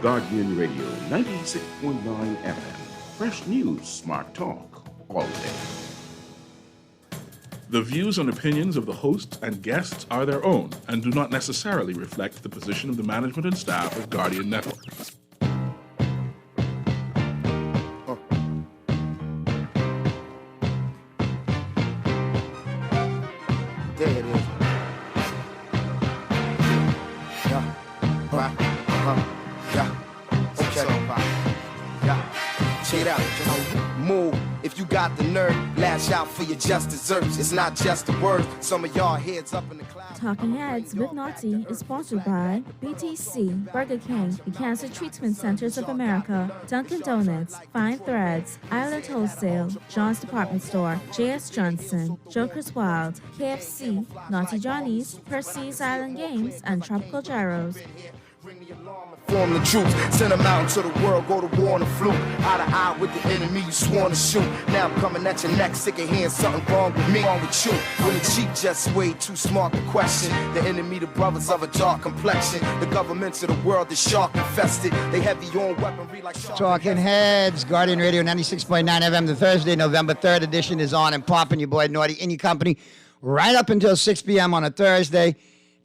Guardian Radio 96.9 FM. Fresh news, smart talk, all day. The views and opinions of the hosts and guests are their own and do not necessarily reflect the position of the management and staff of Guardian Network. There it is. Yeah. Right. Yeah. Okay. Yeah. Check it out. Just move. If you got the nerve, lash out for your just desserts. It's not just a word. Some of y'all heads up in the clouds. Talking Heads with Naughty is sponsored by BTC, Burger King, the Cancer Treatment Centers of America, Dunkin' Donuts, Fine Threads, Island Wholesale, John's Department Store, J.S. Johnson, Joker's Wild, KFC, Naughty Johnny's, Percy's Island Games, and Tropical Gyros. Form the troops, send them out into the world, go to war on the fluke. Eye to eye with the enemy you sworn to shoot. Now I'm coming at your neck, sick of hearing something wrong with me, wrong with you. When the cheat just way too smart to question. The enemy, the brothers of a dark complexion. The governments of the world, the shark infested. They heavy on weaponry like shark. Talking Heads, Guardian Radio 96.9 FM. The Thursday, November 3rd edition is on and popping. Your boy Naughty in your company right up until 6 p.m. on a Thursday.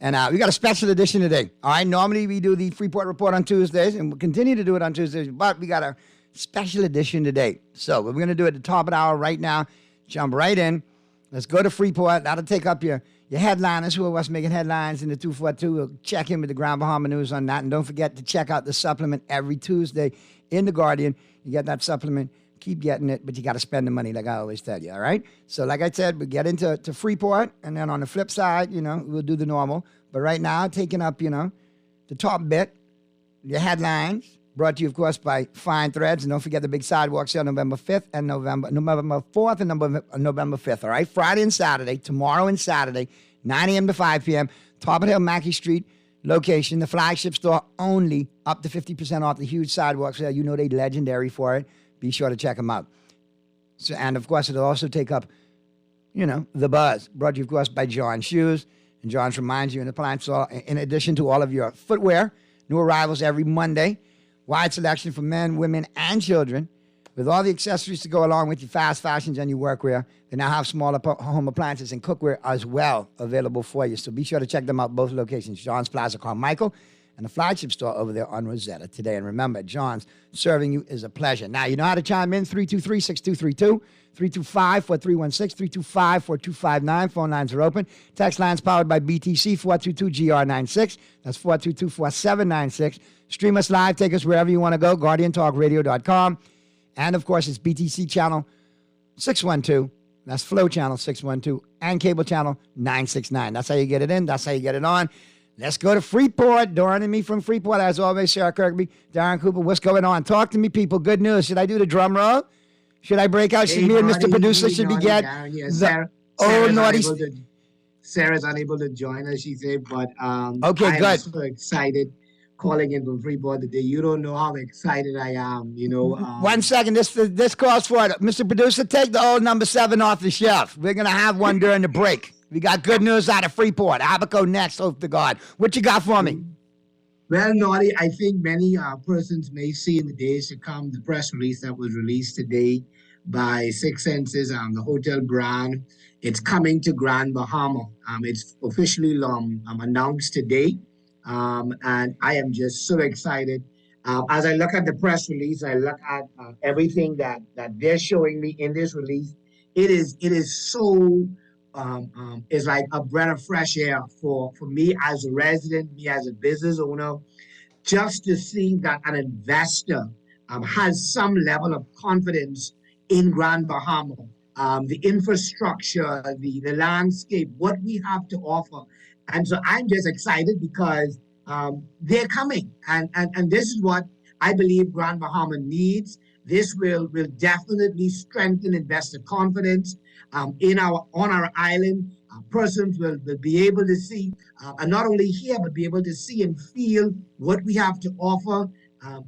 And we got a special edition today. All right, normally we do the Freeport Report on Tuesdays, and we'll continue to do it on Tuesdays, but we got a special edition today. So we're going to do it at the top of the hour right now. Jump right in. Let's go to Freeport. That'll take up your headliners, who are what's making headlines in the 242. We'll check in with the Grand Bahama News on that. And don't forget to check out the supplement every Tuesday in The Guardian. You get that supplement. Keep getting it, but you got to spend the money like I always tell you, all right? So like I said, we get into Freeport, and then on the flip side, we'll do the normal. But right now, taking up, the top bit, your headlines, brought to you, of course, by Fine Threads. And don't forget the big sidewalk sale November 5th and November 4th and November 5th, all right? Friday and Saturday, tomorrow and Saturday, 9 a.m. to 5 p.m., Top of the Hill, Mackey Street location, the flagship store, only up to 50% off the huge sidewalk sale. You know they're legendary for it. Be sure to check them out. So, and, of course, it'll also take up, the buzz. Brought to you, of course, by John Shoes. And John's reminds you in the appliance store, in addition to all of your footwear, new arrivals every Monday, wide selection for men, women, and children, with all the accessories to go along with your fast fashions and your workwear. They now have smaller home appliances and cookware as well available for you. So be sure to check them out, both locations, John's Plaza Carmichael and the flagship store over there on Rosetta today. And remember, John's serving you is a pleasure. Now, you know how to chime in, 323-6232, 325-4316, 325-4259. Phone lines are open. Text lines powered by BTC, 422-GR96. That's 422-4796. Stream us live. Take us wherever you want to go, GuardianTalkRadio.com. And, of course, it's BTC channel 612. That's Flow channel 612 and cable channel 969. That's how you get it in. That's how you get it on. Let's go to Freeport. Doran and me from Freeport. As always, Sarah Kirkby, Darren Cooper. What's going on? Talk to me, people. Good news. Should I do the drum roll? Should I break out? Hey, me and Mr. Producer should be get naughty. Sarah's unable to join us, she said, but okay, I good. am so excited calling in from Freeport today. You don't know how excited I am, 1 second. This calls for it. Mr. Producer, take the old number 7 off the shelf. We're going to have one during the break. We got good news out of Freeport. Abaco next, hope to God. What you got for me? Well, Naughty, I think many persons may see in the days to come the press release that was released today by Six Senses, the hotel brand. It's coming to Grand Bahama. It's officially announced today. And I am just so excited. As I look at the press release, I look at everything that they're showing me in this release. It is so... it's like a breath of fresh air for me as a resident, me as a business owner, just to see that an investor has some level of confidence in Grand Bahama, the infrastructure, the landscape, what we have to offer. And so I'm just excited because they're coming. And this is what I believe Grand Bahama needs. This will definitely strengthen investor confidence on our island. Persons will be able to see, and not only hear, but be able to see and feel what we have to offer,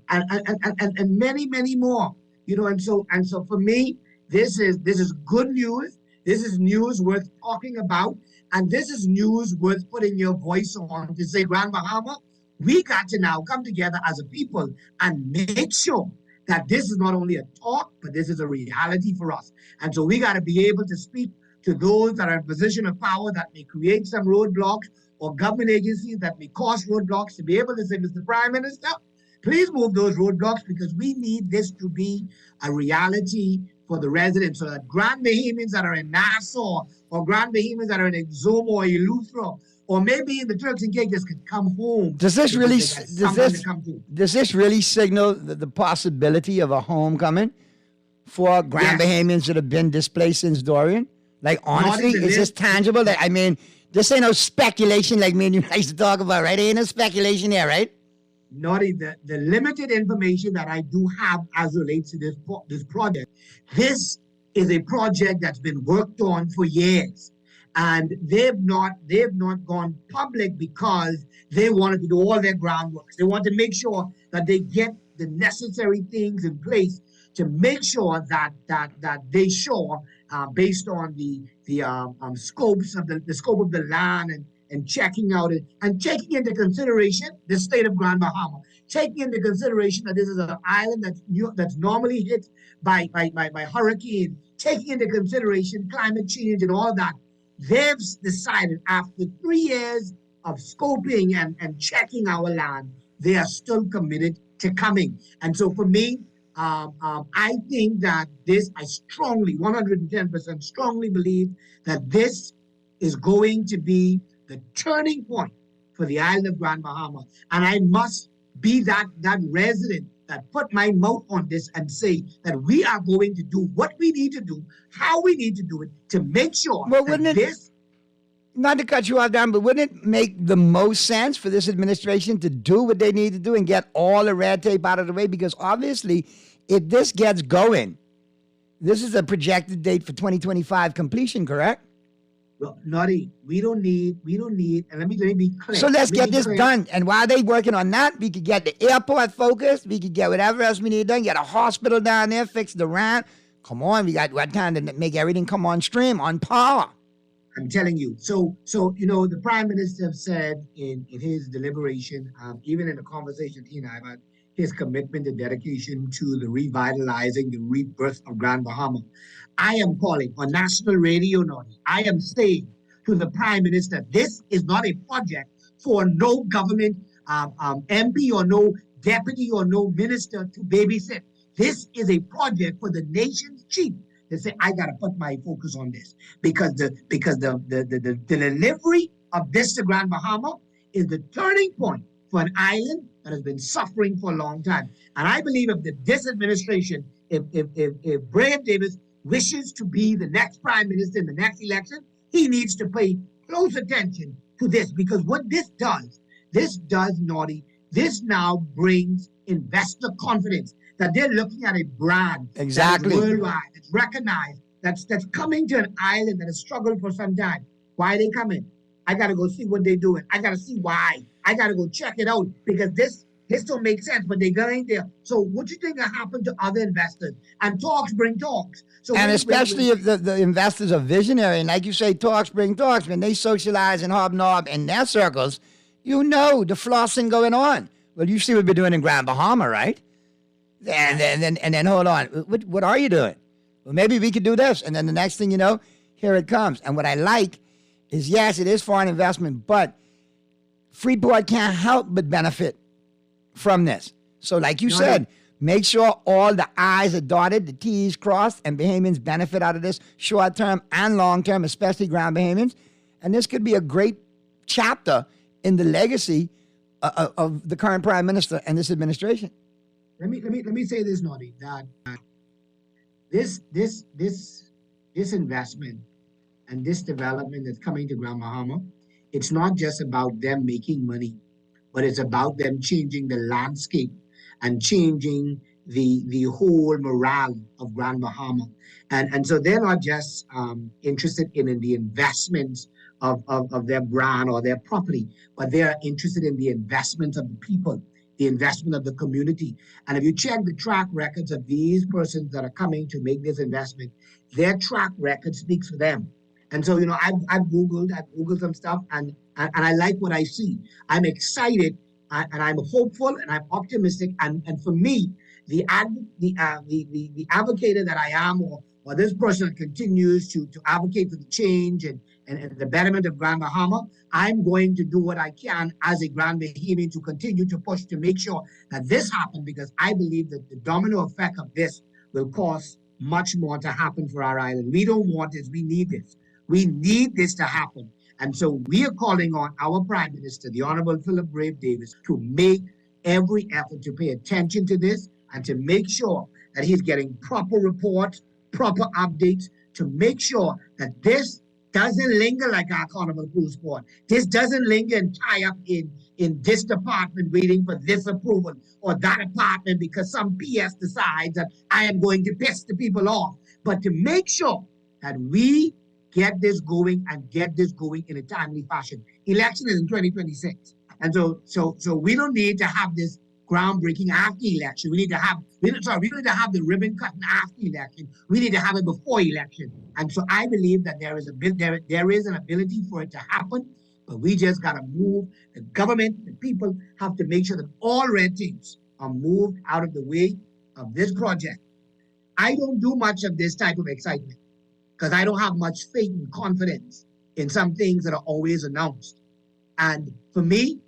and many, many more. And so for me, this is good news. This is news worth talking about, and this is news worth putting your voice on to say, Grand Bahama, We got to now come together as a people and make sure that this is not only a talk, but this is a reality for us. And so we got to be able to speak to those that are in position of power that may create some roadblocks, or government agencies that may cause roadblocks, to be able to say, Mr. Prime Minister, please move those roadblocks, because we need this to be a reality for the residents, so that Grand Bahamians that are in Nassau, or Grand Bahamians that are in Exuma or Eleuthera, or maybe in the Turks and Caicos, could come home. Does this because really they got someone to come to. does this really signal the possibility of a homecoming for Grand Yes. Bahamians that have been displaced since Dorian? Like, honestly, in the is this list. tangible? Like, I mean, this ain't no speculation like me and you used to talk about, right? Ain't no speculation here, right? Naughty, the limited information that I do have as relates to this project, this is a project that's been worked on for years, and they've not gone public because they wanted to do all their groundwork. They want to make sure that they get the necessary things in place to make sure that they show, based on the scopes of the scope of the land, and checking out it, and taking into consideration the state of Grand Bahama, taking into consideration that this is an island that's normally hit by hurricane, taking into consideration climate change and all that. They've decided, after 3 years of scoping and checking our land, they are still committed to coming. And so for me, I think that I strongly, 110% strongly believe that this is going to be the turning point for the island of Grand Bahama. And I must be that resident that put my mouth on this and say that we are going to do what we need to do, how we need to do it, to make sure Not to cut you off, Dan, but wouldn't it make the most sense for this administration to do what they need to do and get all the red tape out of the way? Because obviously, if this gets going, this is a projected date for 2025 completion, correct? Well, Naughty, we don't need, and let me be clear. So let's Let me get be this clear. done. And while they working on that, we could get the airport focused. We could get whatever else we need done. Get a hospital down there, fix the ramp. Come on, we got what time to make everything come on stream, on power. I'm telling you. So the Prime Minister said in his deliberation, even in a conversation he and I about his commitment and dedication to the revitalizing, the rebirth of Grand Bahama. I am calling on national radio, Naughty. I am saying to the Prime Minister, this is not a project for no government MP or no deputy or no minister to babysit. This is a project for the nation's chief. They say, I gotta put my focus on this, because the delivery of this to Grand Bahama is the turning point for an island that has been suffering for a long time. And I believe if this administration, if Brave Davis wishes to be the next prime minister in the next election, he needs to pay close attention to this, because what this does, Naughty, this now brings investor confidence that they're looking at a brand Exactly. that is worldwide, that's recognized, that's coming to an island that has struggled for some time. Why are they coming? I got to go see what they're doing. I got to see why. I got to go check it out, because this don't make sense, but they're going there. So what do you think will happen to other investors? And talks bring talks. So And especially if the investors are visionary, and like you say, talks bring talks, when they socialize and hobnob in their circles, you know the flossing going on. Well, you see what we're doing in Grand Bahama, right? And then hold on. What are you doing? Well, maybe we could do this. And then the next thing you know, here it comes. And what I like is, yes, it is foreign investment, but Freeport can't help but benefit from this. So like you said, make sure all the I's are dotted, the T's crossed, and Bahamians benefit out of this short term and long term, especially Grand Bahamians. And this could be a great chapter in the legacy of the current Prime Minister and this administration. Let me say this, Naughty, that this investment and this development that's coming to Grand Bahama, it's not just about them making money, but it's about them changing the landscape and changing the whole morale of Grand Bahama. And so they're not just interested in the investments of their brand or their property, but they are interested in the investment of the people, the investment of the community. And if you check the track records of these persons that are coming to make this investment, their track record speaks for them. And so, I've Googled some stuff, and I like what I see. I'm excited and I'm hopeful and I'm optimistic. And for me, the advocator that I am, or this person continues to advocate for the change and the betterment of Grand Bahama, I'm going to do what I can as a Grand Bahamian to continue to push to make sure that this happens, because I believe that the domino effect of this will cause much more to happen for our island. We don't want this. We need this. We need this to happen. And so we are calling on our Prime Minister, the Honorable Philip Brave Davis, to make every effort to pay attention to this and to make sure that he's getting proper reports, proper updates, to make sure that this doesn't linger like our Carnival Cruise Port. This doesn't linger and tie up in this department waiting for this approval or that department because some PS decides that I am going to piss the people off. But to make sure that we get this going and get this going in a timely fashion. Election is in 2026. And so we don't need to have this groundbreaking after election. We don't need to have the ribbon cutting after election. We need to have it before election. And so I believe that there is an ability for it to happen, but we just got to move. The government, the people have to make sure that all red tapes are moved out of the way of this project. I don't do much of this type of excitement because I don't have much faith and confidence in some things that are always announced. And for me,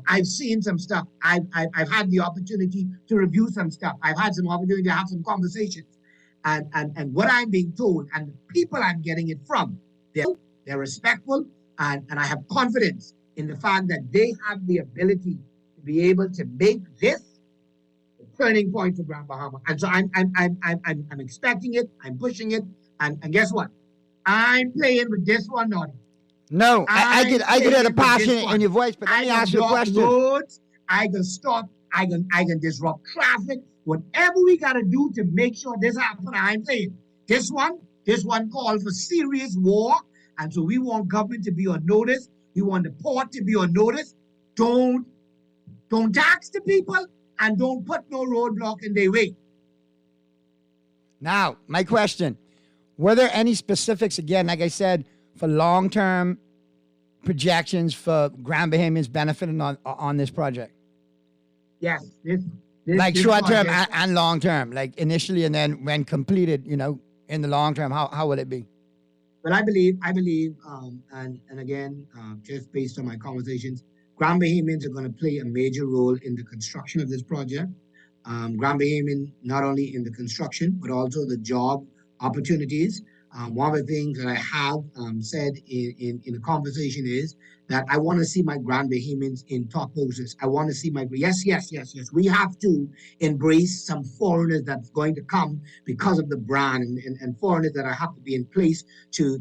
I've seen some stuff. I've had the opportunity to review some stuff. I've had some opportunity to have some conversations. And what I'm being told and the people I'm getting it from, they're respectful, and I have confidence in the fact that they have the ability to be able to make this the turning point for Grand Bahama. And so I'm expecting it, I'm pushing it, and guess what? I'm playing with this one, Naughty. No, I get the passion in your voice, but let me ask you a question. Roads, I can stop, I can disrupt traffic, whatever we gotta do to make sure this happens. I'm saying this one called for serious war, and so we want government to be on notice. We want the port to be on notice. Don't tax the people and don't put no roadblock in their way. Now, my question: were there any specifics, again, like I said, for long-term projections for Grand Bahamians benefiting on this project? Yes, like short-term and long-term, like initially and then when completed, in the long term, how will it be? Well, I believe, and again, just based on my conversations, Grand Bahamians are going to play a major role in the construction of this project. Grand Bahamian, not only in the construction, but also the job opportunities. One of the things that I have said in a conversation is that I want to see my Grand Bahamians in top posts. I want to see yes. We have to embrace some foreigners that's going to come because of the brand and foreigners that have to be in place to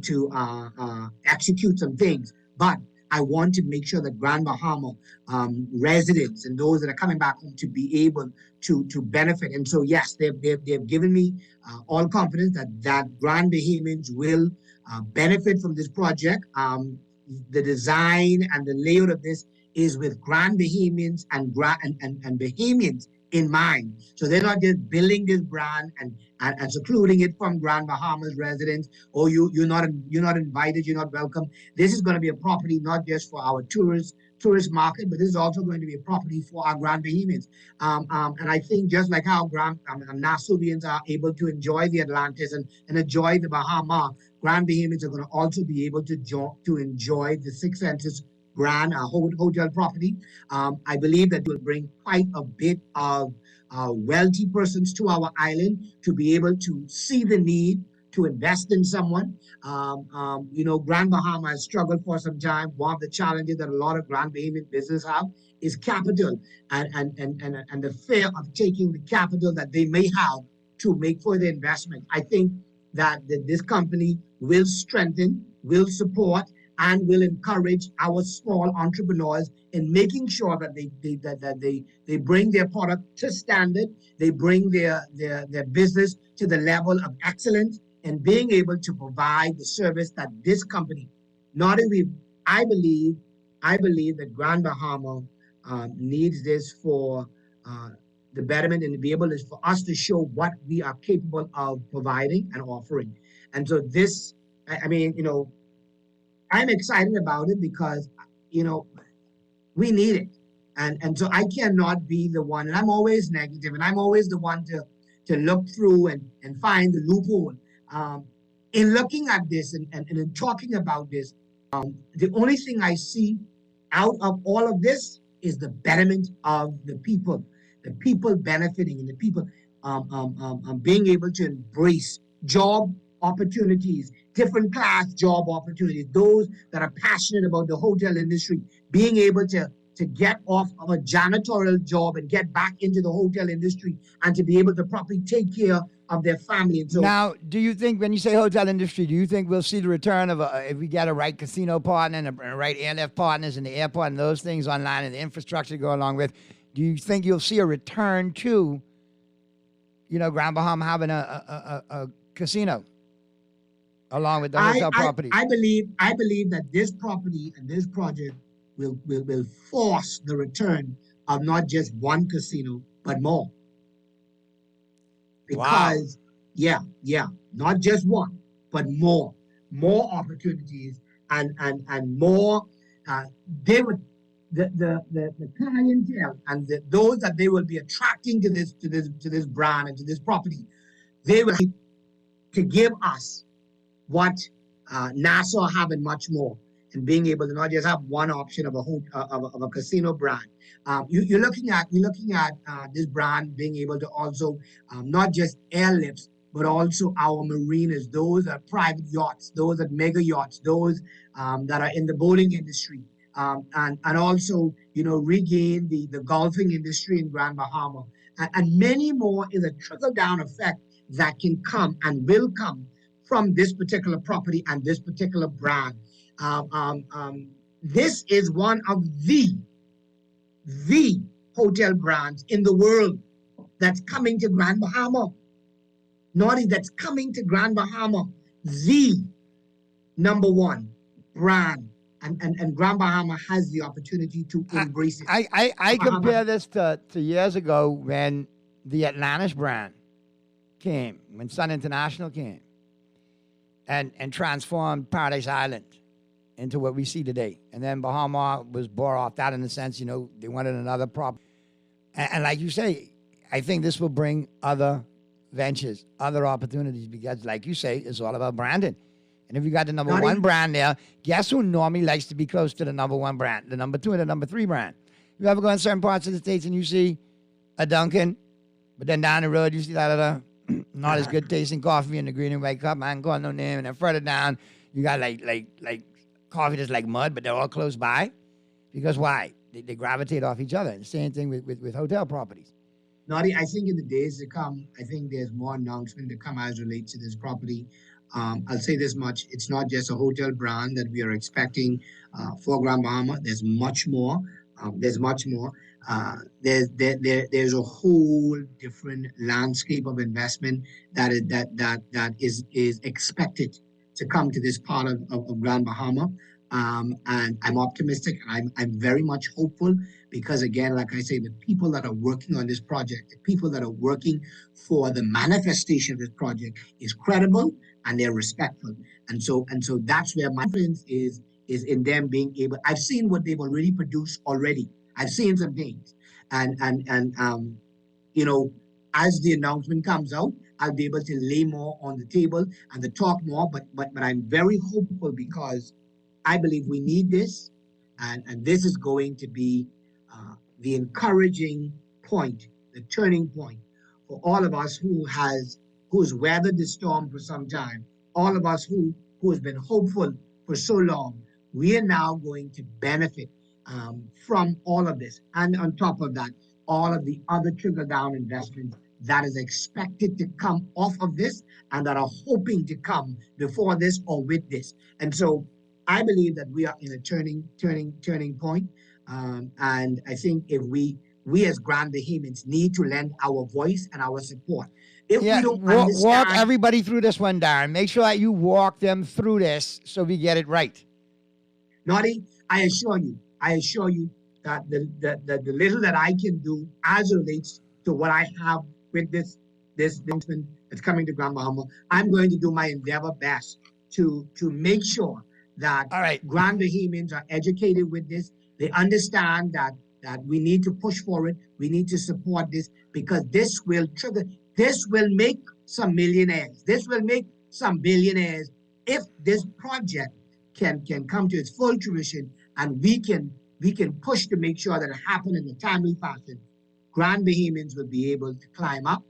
execute some things. But I want to make sure that Grand Bahama residents and those that are coming back home to be able to benefit. And so, yes, they've given me all confidence that Grand Bahamians will benefit from this project. The design and the layout of this is with Grand Bahamians and Bahamians in mind. So they're not just building this brand and secluding it from Grand Bahama's residents. Oh, you're not invited, you're not welcome. This is going to be a property not just for our tourist market, but this is also going to be a property for our Grand Bahamians. And I think just like how Nassauians are able to enjoy the Atlantis and enjoy the Bahama, Grand Bahamians are going to also be able to enjoy the Six Senses brand, hotel property. I believe that will bring quite a bit of wealthy persons to our island to be able to see the need to invest in someone. Grand Bahama has struggled for some time. One of the challenges that a lot of Grand Bahamian business have is capital and the fear of taking the capital that they may have to make further investment. I think that this company will strengthen, will support, and will encourage our small entrepreneurs in making sure that they bring their product to standard, they bring their business to the level of excellence, and being able to provide the service that this company, not only I believe that Grand Bahama needs this for the betterment and to be able to, for us to show what we are capable of providing and offering. And so this, I'm excited about it because, we need it. And so I cannot be the one, and I'm always negative, and I'm always the one to look through and find the loophole. In looking at this and in talking about this, the only thing I see out of all of this is the betterment of the people benefiting, and the people being able to embrace job opportunities, different class job opportunities, those that are passionate about the hotel industry, being able to get off of a janitorial job and get back into the hotel industry and to be able to properly take care of their family. And so now, do you think, when you say hotel industry, do you think we'll see the return of if we get a right casino partner and a right airlift partners in the airport and those things online and the infrastructure to go along with? Do you think you'll see a return to, Grand Bahama having a casino along with the hotel property? I believe that this property and this project will force the return of not just one casino, but more. Because, not just one, but more opportunities and more. They would the clientele and those that they will be attracting to this brand and to this property, they will to give us what Nassau have and much more, and being able to not just have one option of a casino brand. You're looking at this brand being able to also not just airlifts, but also our marinas, those are private yachts, those are mega yachts, those that are in the boating industry, and also regain the golfing industry in Grand Bahama, and many more. Is a trickle down effect that can come and will come from this particular property and this particular brand. This is one of the hotel brands in the world that's coming to Grand Bahama. Naughty, that's coming to Grand Bahama, the number one brand, and Grand Bahama has the opportunity to embrace it. I compare this to years ago when the Atlantis brand came, when Sun International came, and transformed Paradise Island into what we see today. And then Bahama was bore off that in the sense, they wanted another prop. And like you say, I think this will bring other ventures, other opportunities, because like you say, it's all about branding. And if you got the number one brand there, guess who normally likes to be close to the number one brand, the number two and the number three brand? You ever go in certain parts of the States and you see a Dunkin', but then down the road you see that other not as good tasting coffee in the green and white cup, I ain't calling no name, and then further down you got like coffee that's like mud, but they're all close by. Because why? They gravitate off each other. And the same thing with hotel properties. Naughty, I think in the days to come, I think there's more announcement to come as relates to this property. I'll say this much: it's not just a hotel brand that we are expecting for Grand Bahama. There's much more. There's a whole different landscape of investment that is expected to come to this part of Grand Bahama. And I'm optimistic. I'm very much hopeful because, again, like I say, the people that are working on this project, the people that are working for the manifestation of this project is credible and they're respectful. And so that's where my confidence is in them being able. I've seen what they've already produced already. I've seen some things, and as the announcement comes out, I'll be able to lay more on the table and to talk more. But I'm very hopeful because I believe we need this, and this is going to be the encouraging point, the turning point for all of us who's weathered the storm for some time, all of us who has been hopeful for so long. We are now going to benefit from all of this, and on top of that, all of the other trickle-down investments that is expected to come off of this and that are hoping to come before this or with this. And so I believe that we are in a turning point. And I think if we as Grand Bahamians need to lend our voice and our support. If we don't understand, walk everybody through this one, Darren. Make sure that you walk them through this so we get it right. Naughty, I assure you that the little that I can do as it relates to what I have with this announcement that's coming to Grand Bahama, I'm going to do my endeavor best to make sure that all right, Grand Bahamians are educated with this. They understand that that we need to push for it. We need to support this because this will trigger, this will make some millionaires. This will make some billionaires if this project can come to its full fruition and we can push to make sure that it happens in a timely fashion. Grand Bahamians will be able to climb up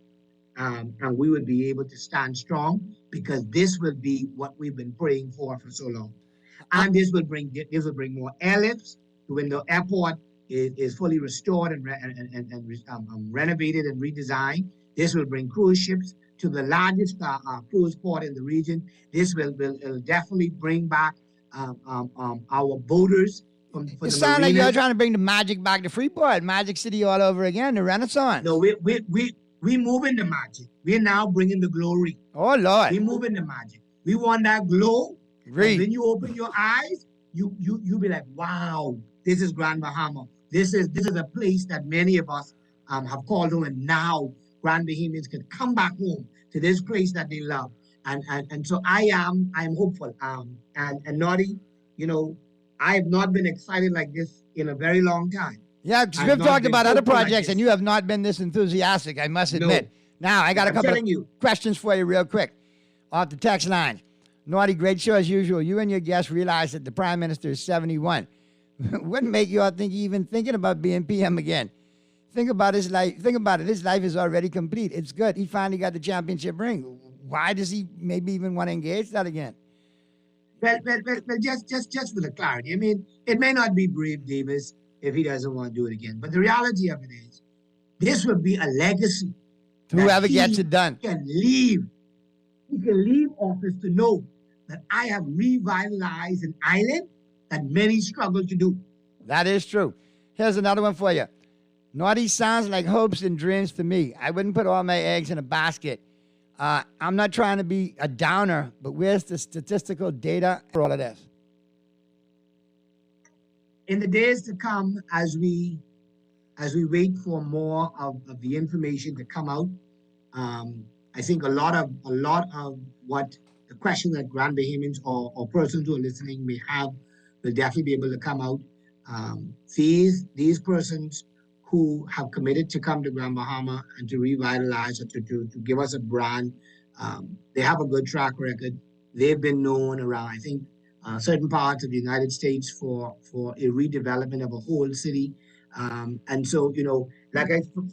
and we will be able to stand strong because this will be what we've been praying for so long. And this will bring more airlifts to when the airport is fully restored and renovated and redesigned. This will bring cruise ships to the largest cruise port in the region. This will definitely bring back our boaters. It sounds like you're trying to bring the magic back to Freeport, Magic City all over again, the Renaissance. No, we moving the magic. We're now bringing the glory. Oh, Lord. We moving the magic. We want that glow. Agreed. When you open your eyes, you be like, wow, this is Grand Bahama. This is a place that many of us have called home, and now Grand Bahamians can come back home to this place that they love. And so I am hopeful. And Naughty, you know, I have not been excited like this in a very long time. Yeah, because we've talked about other projects, and you have not been this enthusiastic, I must admit. No. Now, I got a couple of questions for you real quick off the text line. Naughty, great show as usual. You and your guests realize that the Prime Minister is 71. What make you all think he's even thinking about being PM again? Think about his life. Think about it. His life is already complete. It's good. He finally got the championship ring. Why does he maybe even want to engage that again? Well, just for the clarity. I mean, it may not be Brave Davis if he doesn't want to do it again. But the reality of it is, this will be a legacy. Whoever gets it done. He can leave office to know that I have revitalized an island that many struggle to do. That is true. Here's another one for you. Naughty sounds like hopes and dreams to me. I wouldn't put all my eggs in a basket. I'm not trying to be a downer, but where's the statistical data for all of this? In the days to come, as we wait for more of the information to come out, I think a lot of what the question that Grand Bahamians or persons who are listening may have will definitely be able to come out. These persons who have committed to come to Grand Bahama and to revitalize or to give us a brand, they have a good track record. They've been known around, I think, certain parts of the United States for a redevelopment of a whole city. And so, you know,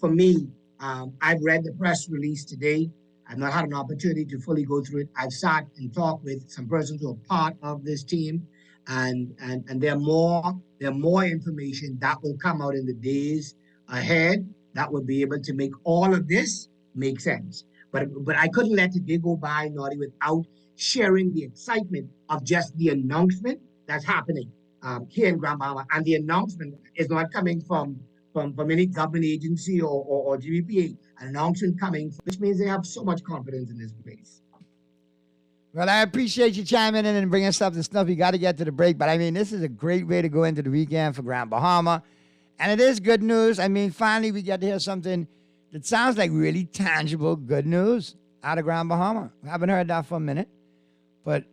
for me, I've read the press release today. I've not had an opportunity to fully go through it. I've sat and talked with some persons who are part of this team, and there are more information that will come out in the days ahead that will be able to make all of this make sense. But I couldn't let the day go by, Naughty, without sharing the excitement of just the announcement that's happening here in Grand Bahama. And the announcement is not coming from any government agency or GBPA. An announcement coming, which means they have so much confidence in this place. Well, I appreciate you chiming in and bringing stuff to stuff. You got to get to the break. But, I mean, this is a great way to go into the weekend for Grand Bahama. And it is good news. I mean, finally we get to hear something that sounds like really tangible good news out of Grand Bahama. I haven't heard that for a minute. But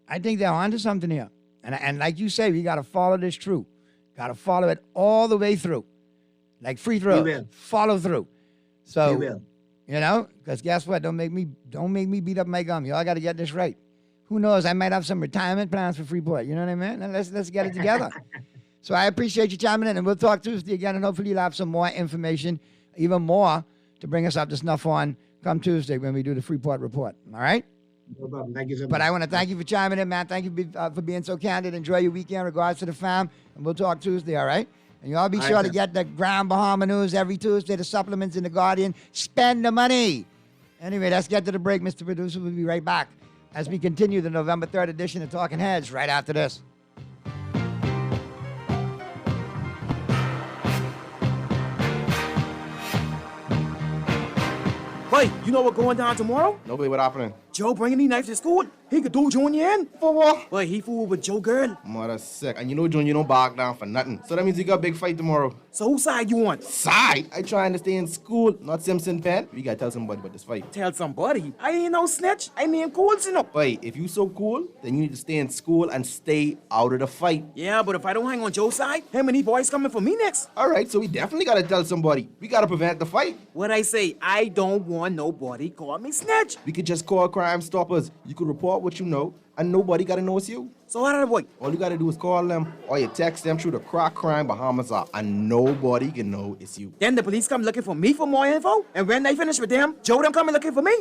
I think they're onto something here. And like you say, we got to follow this through. Got to follow it all the way through. Like free throws. Follow through. So, you know, because guess what? Don't make me beat up my gum. Y'all got to get this right. Who knows? I might have some retirement plans for Freeport. You know what I mean? And let's get it together. So I appreciate you chiming in, and we'll talk Tuesday again, and hopefully you'll have some more information, even more, to bring us up to snuff on come Tuesday when we do the Freeport report. All right? No problem. Thank you so much. But I want to thank you for chiming in, man. Thank you for being so candid. Enjoy your weekend. Regards to the fam, and we'll talk Tuesday, all right? And you all be sure to get the Grand Bahama news every Tuesday, the supplements in the Guardian. Spend the money. Anyway, let's get to the break. Mr. Producer will be right back as we continue the November 3rd edition of Talking Heads right after this. Hey, you know what's going down tomorrow? Nobody, what happening? Joe bringing these knives to school. He could do Junior in. For what? Boy, he fooled with Joe girl. Mother sick. And you know Junior don't back down for nothing. So that means you got a big fight tomorrow. So whose side you want? Side? I trying to stay in school, not Simpson Pen. We gotta tell somebody about this fight. Tell somebody. I ain't no snitch. I mean cool, you know. Wait, if you so cool, then you need to stay in school and stay out of the fight. Yeah, but if I don't hang on Joe's side, how many boys coming for me next? All right, so we definitely gotta tell somebody. We gotta prevent the fight. What I say, I don't want nobody call me snitch. We could just call Crime Stoppers. You could report what you know, and nobody gotta know it's you. So how did I boy? All you gotta do is call them, or you text them through the Crack Crime Bahamas app, and nobody can know it's you. Then the police come looking for me for more info, and when they finish with them, Joe them coming looking for me?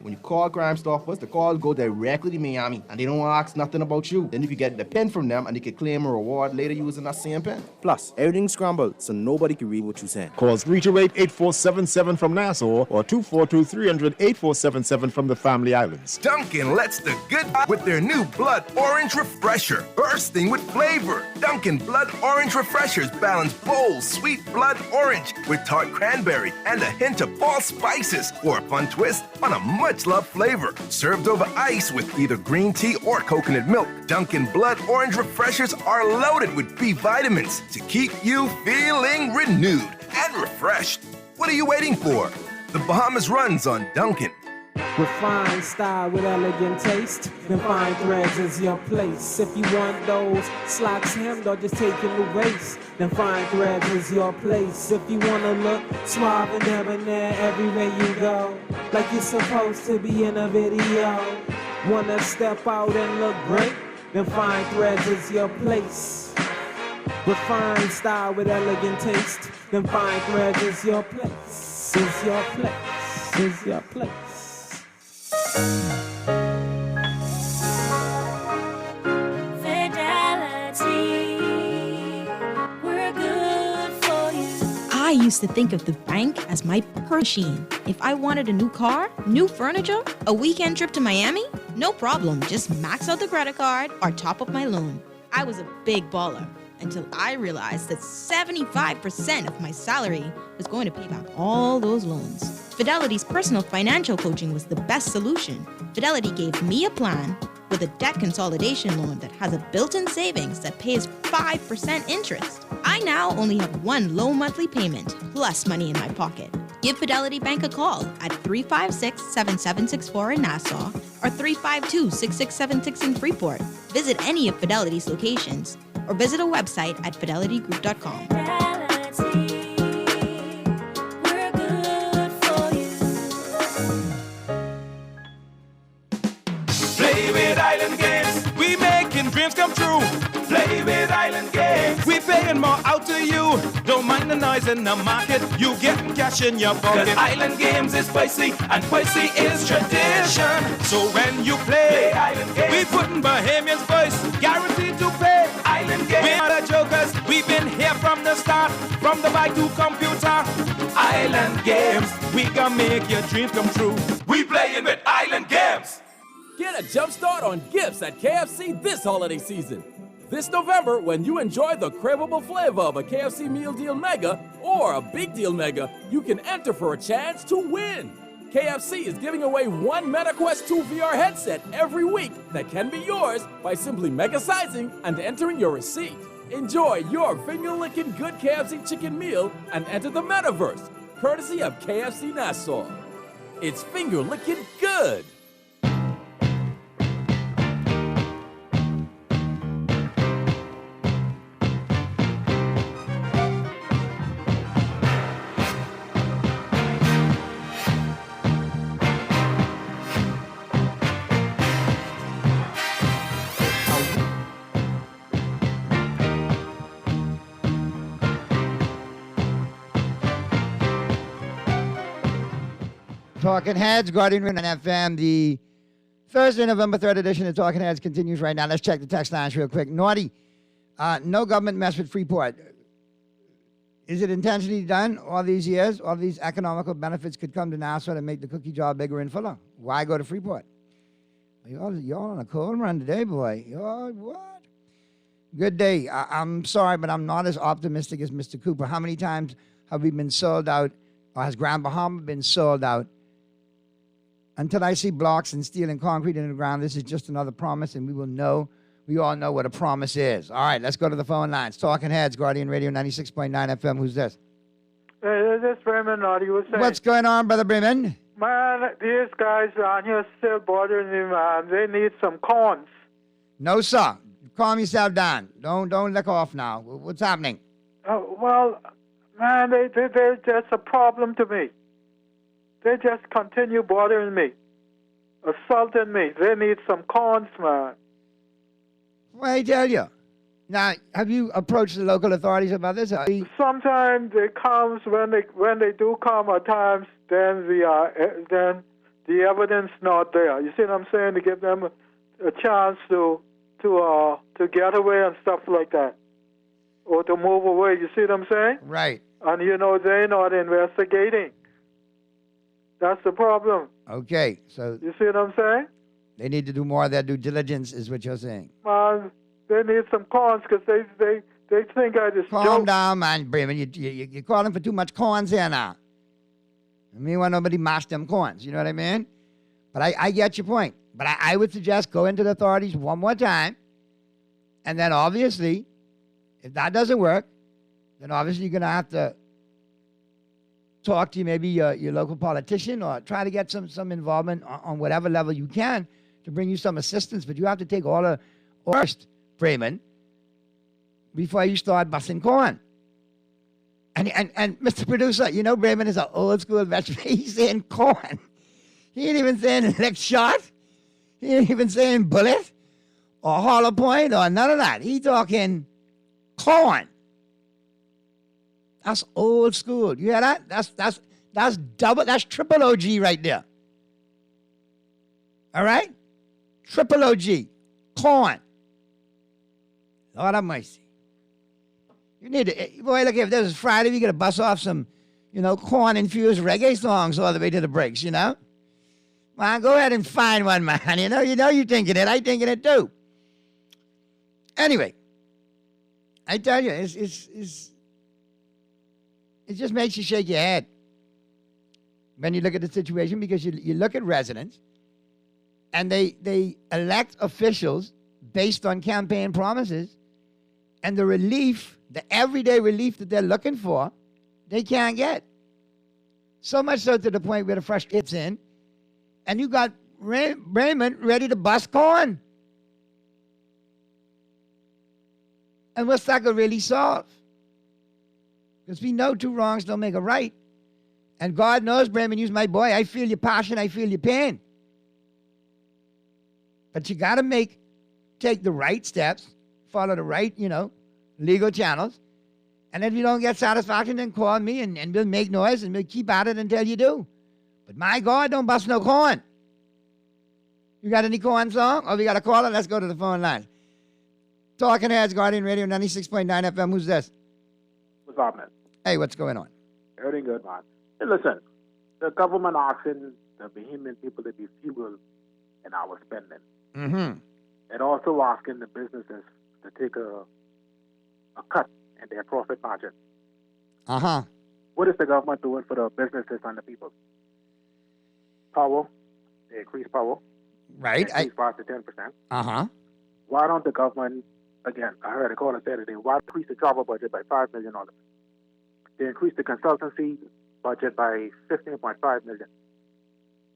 When you call Crime Stoppers, the call go directly to Miami, and they don't ask nothing about you. Then you can get the pen from them, and they can claim a reward later using that same pen. Plus, everything's scrambled, so nobody can read what you're saying. Call 328-8477 from Nassau or 242-300-8477 from the Family Islands. Dunkin' lets the good with their new Blood Orange Refresher, bursting with flavor. Dunkin' Blood Orange Refreshers balance bold, sweet blood orange with tart cranberry and a hint of fall spices for a fun twist on a much-loved flavor. Served over ice with either green tea or coconut milk, Dunkin' Blood Orange Refreshers are loaded with B vitamins to keep you feeling renewed and refreshed. What are you waiting for? The Bahamas runs on Dunkin'. Refined style with elegant taste, then fine threads is your place. If you want those slacks hemmed or just taking the waist, then fine threads is your place. If you wanna look suave and debonair everywhere you go, like you're supposed to be in a video, wanna step out and look great, then fine threads is your place. Refined style with elegant taste, then fine threads is your place, is your place, is your place. Fidelity, we're good for you. I used to think of the bank as my purse machine. If I wanted a new car, new furniture, a weekend trip to Miami, no problem. Just max out the credit card or top up my loan. I was a big baller until I realized that 75% of my salary was going to pay back all those loans. Fidelity's personal financial coaching was the best solution. Fidelity gave me a plan with a debt consolidation loan that has a built-in savings that pays 5% interest. I now only have one low monthly payment plus money in my pocket. Give Fidelity Bank a call at 356-7764 in Nassau or 352-6676 in Freeport. Visit any of Fidelity's locations or visit a website at fidelitygroup.com. We're good for you. Play with Island Games, we making dreams come true. Play with Island Games, we paying more out to you. Don't mind the noise in the market, you getting cash in your pocket. 'Cause Island Games is spicy, and spicy is tradition. So when you play Island Games, we putting Bahamians first, guaranteed to pay. Island Games, we are the jokers, we've been here from the start, from the bike to computer. Island Games, we gonna make your dreams come true. We playing with Island Games. Get a jump start on gifts at KFC this holiday season. This November, when you enjoy the craveable flavor of a KFC Meal Deal Mega or a Big Deal Mega, you can enter for a chance to win. KFC is giving away one MetaQuest 2 VR headset every week that can be yours by simply mega-sizing and entering your receipt. Enjoy your finger-licking good KFC chicken meal and enter the metaverse, courtesy of KFC Nassau. It's finger-licking good. Talking Heads, Guardian Radio and FM. The Thursday, November 3rd edition of Talking Heads continues right now. Let's check the text lines real quick. Naughty, no government mess with Freeport. Is it intentionally done all these years? All these economical benefits could come to Nassau to make the cookie jar bigger and fuller. Why go to Freeport? Y'all on a cold run today, boy. Y'all, what? Good day. I'm sorry, but I'm not as optimistic as Mr. Cooper. How many times have we been sold out, or has Grand Bahama been sold out until I see blocks and steel and concrete in the ground, this is just another promise, and we all know what a promise is. All right, let's go to the phone lines. Talking Heads, Guardian Radio 96.9 FM. Who's this? This is Bremen, you were saying. What's going on, Brother Bremen? Man, these guys down here still bothering me, man. They need some corns. No, sir. Calm yourself down. Don't lick off now. What's happening? Well, man, they're just a problem to me. They just continue bothering me, assaulting me. They need some corns, man. Well, I tell you. Now, have you approached the local authorities about this? Sometimes they come when they do come. At times, then the evidence not there. You see what I'm saying? To give them a chance to get away and stuff like that, or to move away. You see what I'm saying? Right. And they're not investigating. That's the problem. Okay, so you see what I'm saying? They need to do more of their due diligence, is what you're saying. They need some corns because they think I just calm down, man, Bremen. You're calling for too much corns here now. I mean, want nobody mash them corns. You know what I mean? But I get your point. But I would suggest go into the authorities one more time, and then obviously, if that doesn't work, then obviously you're gonna have to talk to maybe your local politician or try to get some involvement on whatever level you can to bring you some assistance. But you have to take all the first, Bremen, before you start busting corn. And Mr. Producer, Bremen is an old school veteran. He's saying corn. He ain't even saying lick shot. He ain't even saying bullet or hollow point or none of that. He talking corn. That's old school. You hear that? That's triple OG right there. All right? Triple OG. Corn. Lord have mercy. You need to, boy, look, if this is Friday, we got to bust off some, corn-infused reggae songs all the way to the breaks, Man, go ahead and find one, man. You're thinking it. I'm thinking it too. Anyway, I tell you, it just makes you shake your head when you look at the situation, because you look at residents and they elect officials based on campaign promises, and the relief, the everyday relief that they're looking for, they can't get. So much so to the point where the fresh hits in, and you got Raymond ready to bust corn. And what's that going to really solve? Because we know two wrongs don't make a right. And God knows, Bremen, you's my boy. I feel your passion. I feel your pain. But you got to take the right steps, follow the right, legal channels. And if you don't get satisfaction, then call me and we'll make noise and we'll keep at it until you do. But my God, don't bust no corn. You got any corn song? Oh, we got a caller? Let's go to the phone line. Talking Heads, Guardian Radio 96.9 FM. Who's this? What's up, man? Hey, what's going on? Everything good, man. Hey, listen, the government asking the Bahamian people to be frugal in our spending. Mm-hmm. And also asking the businesses to take a cut in their profit margin. Uh-huh. What is the government doing for the businesses and the people? Power. They increase power. Right. Increase 5 to 10%. Uh-huh. Why don't the government, again, I heard a caller say today, why increase the travel budget by $5 million? They increased the consultancy budget by $15.5 million.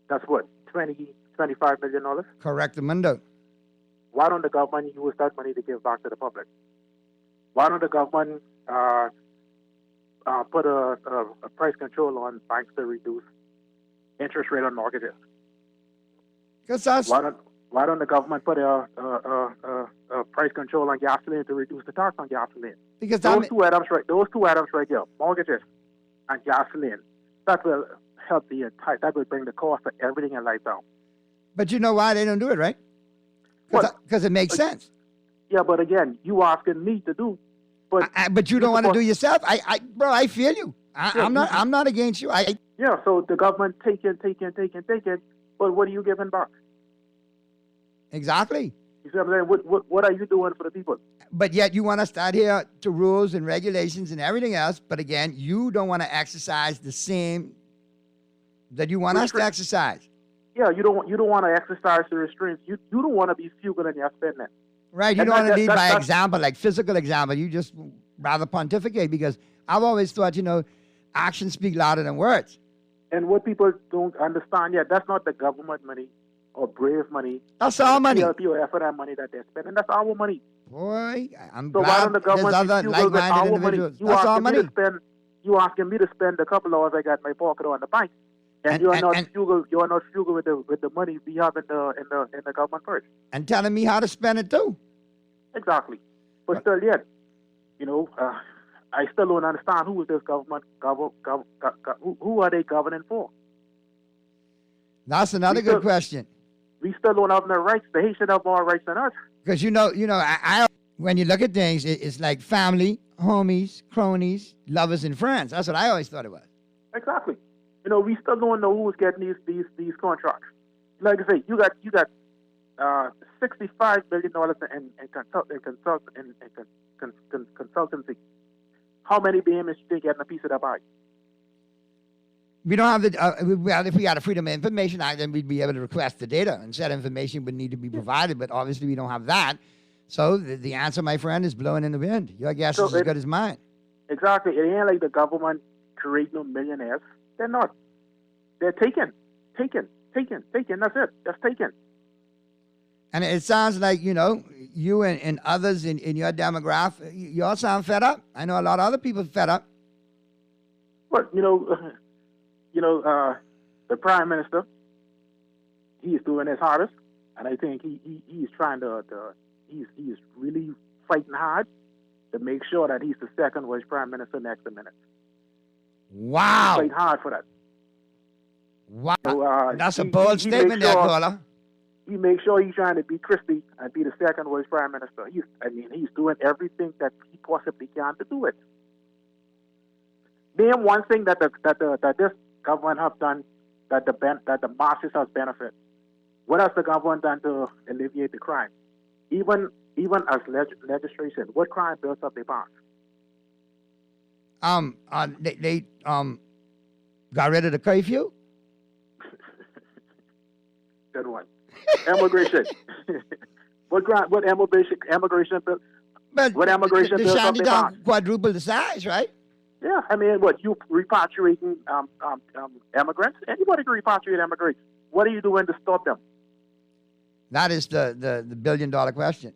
That's what, $25 million? Correct, Mundo. Why don't the government use that money to give back to the public? Why don't the government put a price control on banks to reduce interest rate on mortgages? Why don't the government put a price control on gasoline to reduce the tax on gasoline? Because those two items right here, mortgages and gasoline, that will help that will bring the cost of everything in life down. But you know why they don't do it, right? Because it makes sense. Yeah, but again, you asking me to do. But you don't want to do yourself. Bro, I feel you. I'm not against you. Yeah, so the government taking. But what are you giving back? Exactly. You see what I'm saying? What are you doing for the people? But yet you want to start here to rules and regulations and everything else. But again, you don't want to exercise the same that you want us to exercise. Yeah, you don't want to exercise the restraints. You don't want to be frugal in your spending. Right, you And don't want to lead by that's- example, like physical example. You just rather pontificate because I've always thought, actions speak louder than words. And what people don't understand yet, that's not the government money or Brave money. That's our money. PLP or FNM money that they're spending. That's our money. Boy, I'm So why glad don't the there's government other be frugal with like-minded our money? individuals. You That's our asking me money. to spend. You asking me to spend a couple hours I got in my pocket on the bank, and you're not frugal. You're not frugal with the money we have in the government purse. And telling me how to spend it too. Exactly. But still, yet, I still don't understand who is this government. Who are they governing for? That's another good question. We still don't have no rights. The Haitians have more rights than us. Because I when you look at things, it's like family, homies, cronies, lovers, and friends. That's what I always thought it was. Exactly. We still don't know who's getting these contracts. Like I say, you got $65 billion in consultancy. How many BMS you think getting a piece of that pie? We don't have the, well, if we had a Freedom of Information Act, then we'd be able to request the data and said information would need to be provided, but obviously we don't have that. So the answer, my friend, is blowing in the wind. Your guess is as good as mine. Exactly. It ain't like the government create no millionaires. They're not. They're taken. That's it. That's taken. And it sounds like, you and others in your demographic, you all sound fed up. I know a lot of other people fed up. Well, the Prime Minister, he's doing his hardest, and I think he's trying he's really fighting hard to make sure that he's the second worst Prime Minister next to minutes. Wow. He's fighting hard for that. Wow. So, that's a bold statement there, caller. He makes sure he's trying to beat Christie and be the second worst Prime Minister. He's doing everything that he possibly can to do it. Name one thing that this government have done that the masses has benefit. What has the government done to alleviate the crime? Even as legislation, what crime bills have they passed? They got rid of the curfew. Good one. Immigration. What immigration bill? But what immigration the bills have shanty they down passed? quadruple the size, right? Yeah, you repatriating immigrants? Anybody can repatriate immigrants. What are you doing to stop them? That is the $1 billion question.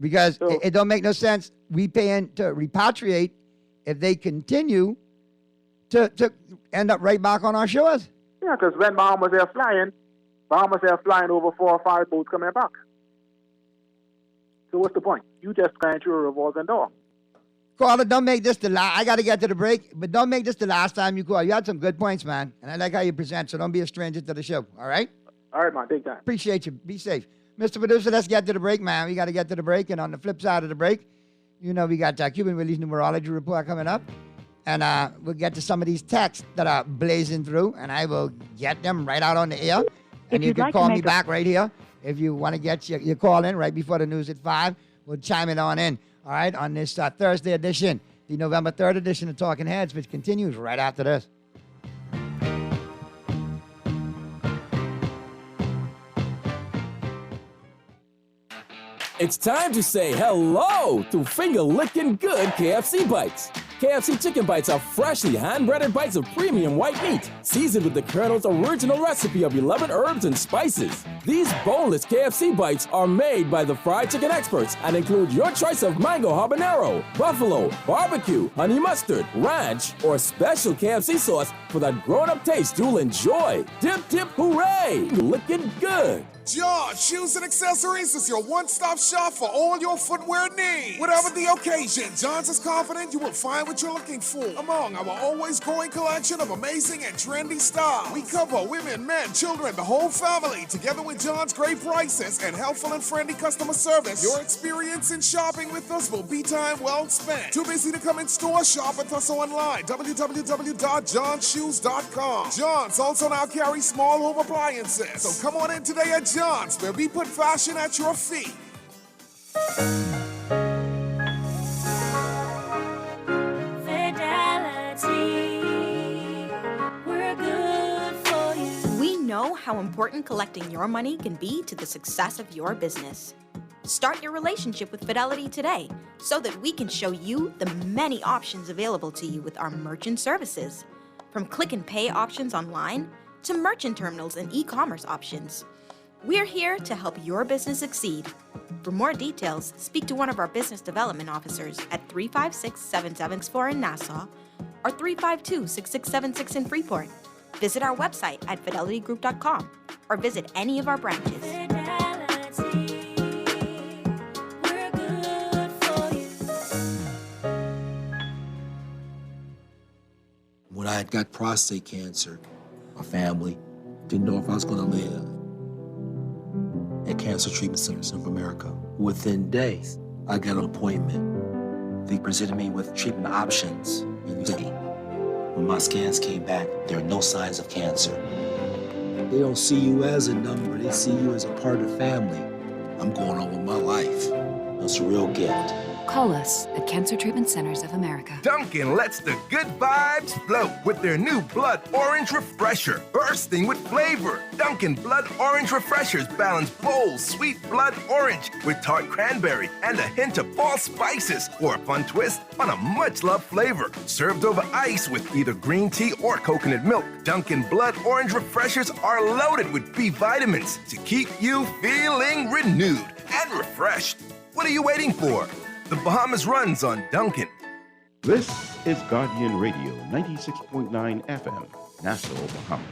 Because it don't make no sense. We paying to repatriate if they continue to end up right back on our shores. Yeah, because when Bahamas Air flying over 4 or 5 boats coming back. So what's the point? You just going through a revolving door. Caller, don't make this the last. I got to get to the break, but don't make this the last time you call. You had some good points, man, and I like how you present, so don't be a stranger to the show, all right? All right, man, big time. Appreciate you. Be safe. Mr. Producer, let's get to the break, man. We got to get to the break, and on the flip side of the break, we got Cuban Willie's numerology report coming up, and we'll get to some of these texts that are blazing through, and I will get them right out on the air, and you can call me back right here if you want to get your call in right before the news at 5. We'll chime it on in. All right, on this Thursday edition, the November 3rd edition of Talking Heads, which continues right after this. It's time to say hello to finger-licking good KFC bites. KFC chicken bites are freshly hand-breaded bites of premium white meat, seasoned with the Colonel's original recipe of 11 herbs and spices. These boneless KFC bites are made by the fried chicken experts and include your choice of mango habanero, buffalo, barbecue, honey mustard, ranch, or special KFC sauce for that grown-up taste you'll enjoy. Dip, dip, hooray! Looking good. John Shoes and Accessories is your one-stop shop for all your footwear needs. Whatever the occasion, John's is confident you will find what you're looking for among our always growing collection of amazing and trendy styles. We cover women, men, children, the whole family. Together with John's great prices and helpful and friendly customer service, your experience in shopping with us will be time well spent. Too busy to come in store? Shop with us online, www.johnshoes.com. John's also now carries small home appliances. So come on in today at John's, where we put fashion at your feet. Fidelity, we're good for you. We know know how important collecting your money can be to the success of your business. Start your relationship with Fidelity today so that we can show you the many options available to you with our merchant services. From click and pay options online to merchant terminals and e-commerce options. We're here to help your business succeed. For more details, speak to one of our business development officers at 356-7764 in Nassau or 352-6676 in Freeport. Visit our website at fidelitygroup.com or visit any of our branches. When I had got prostate cancer, my family didn't know if I was going to live. At Cancer Treatment Centers of America, within days, I got an appointment. They presented me with treatment options. And when my scans came back, there are no signs of cancer. They don't see you as a number, they see you as a part of the family. I'm going on with my life. It's a real gift. Call us at Cancer Treatment Centers of America. Dunkin' lets the good vibes flow with their new Blood Orange Refresher, bursting with flavor. Dunkin' Blood Orange Refreshers balance bold, sweet blood orange with tart cranberry and a hint of fall spices for a fun twist on a much-loved flavor. Served over ice with either green tea or coconut milk, Dunkin' Blood Orange Refreshers are loaded with B vitamins to keep you feeling renewed and refreshed. What are you waiting for? The Bahamas runs on Dunkin'. This is Guardian Radio 96.9 FM, Nassau, Bahamas.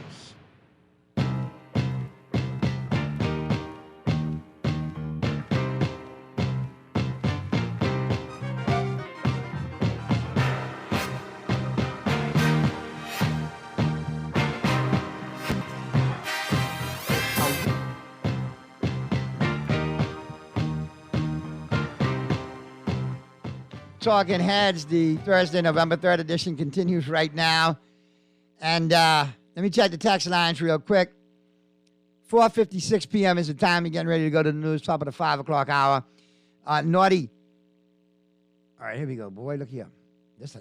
Talking Heads, the Thursday, November 3rd edition continues right now. And let me check the text lines real quick. 4:56 p.m. is the time. You're getting ready to go to the news, top of the 5 o'clock hour. Naughty. All right, here we go. Boy, look here. That's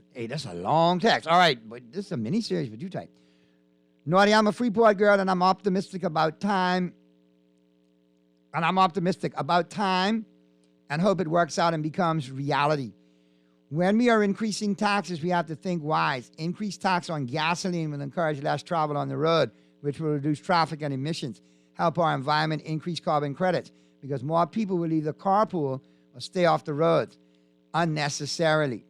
a long text. All right, but this is a mini-series, but you type. Naughty, I'm a Freeport girl, and I'm optimistic about time. And hope it works out and becomes reality. When we are increasing taxes, we have to think wise. Increased tax on gasoline will encourage less travel on the road, which will reduce traffic and emissions, help our environment, increase carbon credits, because more people will either carpool or stay off the roads unnecessarily.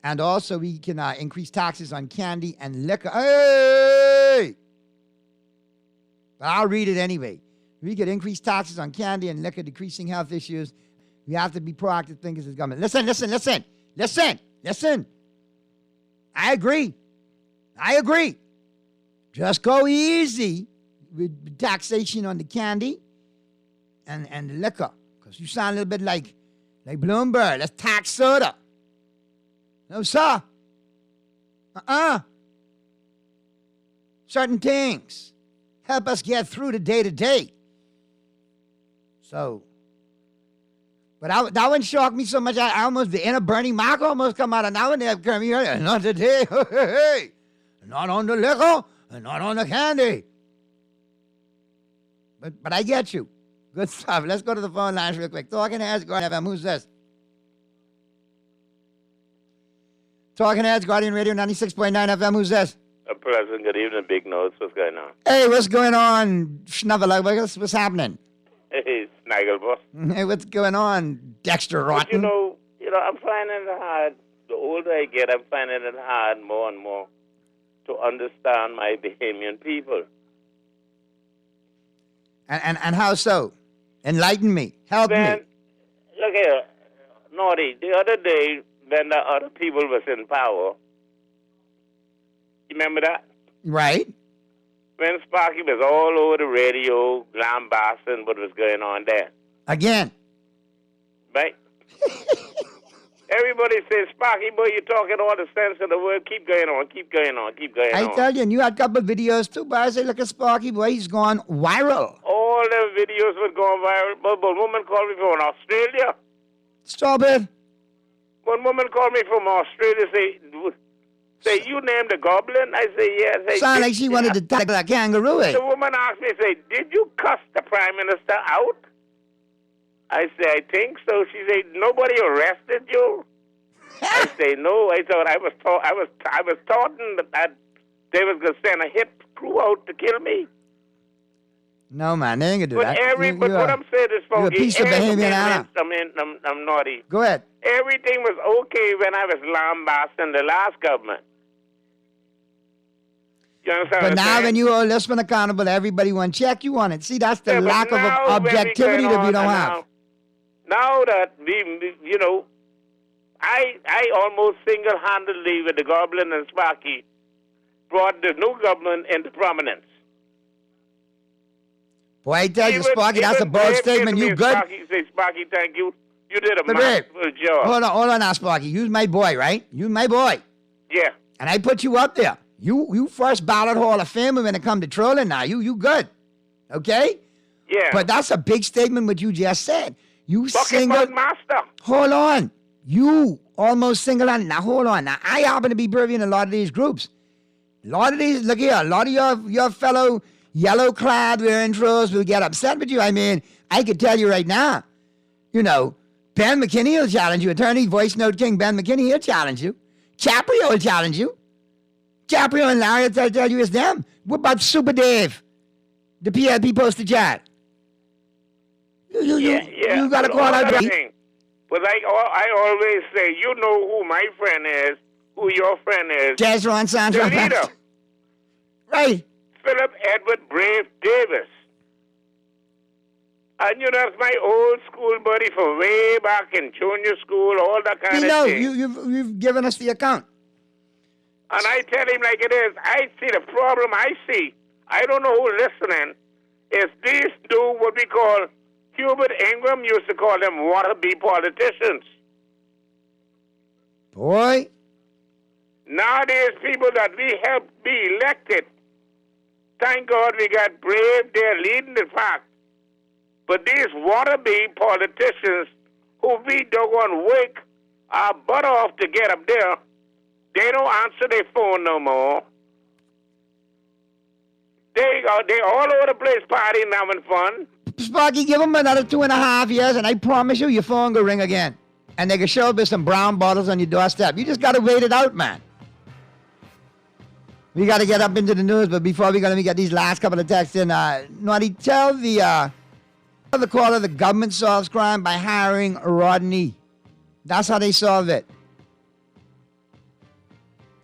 And also, we can increase taxes on candy and liquor. Hey! But I'll read it anyway. We could increase taxes on candy and liquor, decreasing health issues. We have to be proactive thinkers as government. Listen. I agree. Just go easy with taxation on the candy and the liquor. Because you sound a little bit like Bloomberg. Let's tax soda. No, sir. Certain things help us get through the day-to-day. So, but that one shocked me so much. I almost, the inner Bernie Mac almost come out of now and then. Not today. Hey. Not on the liquor and not on the candy. But I get you. Good stuff. Let's go to the phone lines real quick. Talking Heads, Guardian FM. Who's this? Talking Heads, Guardian Radio 96.9 FM. Who's this? A pleasant good evening, Big Nose. What's going on? Hey, what's going on, Schnuffleugbers? What's happening? Hey, Snaggleboss. Hey, what's going on, Dexter Rotten? But I'm finding it hard. The older I get, I'm finding it hard more and more to understand my Bahamian people. And how so? Enlighten me. Help me. Look here, Naughty. The other day, when the other people was in power, you remember that? Right. When Sparky was all over the radio, lambasting what was going on there. Again. Right? Everybody says, Sparky, boy, you're talking all the sense of the word. Keep going on. I tell you, and you had a couple of videos too, but I say, look at Sparky, boy, he's gone viral. All the videos were going viral. But a woman called me from Australia. Stop it. One woman called me from Australia, say, Say, you named the goblin? I say, yes. I Sound did. like she wanted to tackle that kangaroo. The woman asked me, say, did you cuss the prime minister out? I say, I think so. She said, nobody arrested you? I say, no. I thought I was taught that they was gonna send a hit crew out to kill me. No, man, they ain't gonna do But that. but what I'm saying is, you're a folks, piece of behavior now. I'm naughty. Go ahead. Everything was okay when I was lambasting the last government. You understand But what I'm now saying? when you hold this one accountable, everybody want to check you on it. See, that's the Yeah, but lack of now when we objectivity going that we on don't and have. Now that I almost single-handedly with the Goblin and Sparky brought the new government into prominence. Boy, I tell you, Sparky, that's a bold statement. You good? Sparky, thank you. You did a But babe, masterful job. hold on now, Sparky. You's my boy, right? You my boy. Yeah. And I put you up there. You first ballot Hall of Famer when it come to trolling now. You good. Okay? Yeah. But that's a big statement what you just said. You Bucket master. Hold on. You almost single-handed. Now, hold on. Now, I happen to be privy in a lot of these groups. A lot of these, look here, a lot of your fellow yellow-clad wearing trolls will get upset with you. I mean, I could tell you right now, Ben McKinney will challenge you. Attorney Voice Note King Ben McKinney, he'll challenge you. Chaprio will challenge you. Chaprio and Larry will tell you it's them. What about Super Dave? The PLP posted chat. You got to call out. But I always say, you know who my friend is, who your friend is. Jezron Sandra. The leader. Right. Philip Edward Brave Davis. And that's my old school buddy from way back in junior school, all that kind of thing. You've given us the account. And I tell him like it is. I see the problem I see. I don't know who's listening. Is these do what we call, Hubert Ingram used to call them wannabe politicians. Boy. Nowadays, people that we help be elected, thank God we got Brave there leading the pack. But these wannabe politicians who we doggone wake our butt off to get up there, they don't answer their phone no more. They all over the place partying, having fun. Sparky, give them another 2.5 years, and I promise you, your phone will ring again. And they can show up with some brown bottles on your doorstep. You just got to wait it out, man. We got to get up into the news, but before we get these last couple of texts in, Naughty, tell the caller the government solves crime by hiring Rodney. That's how they solve it.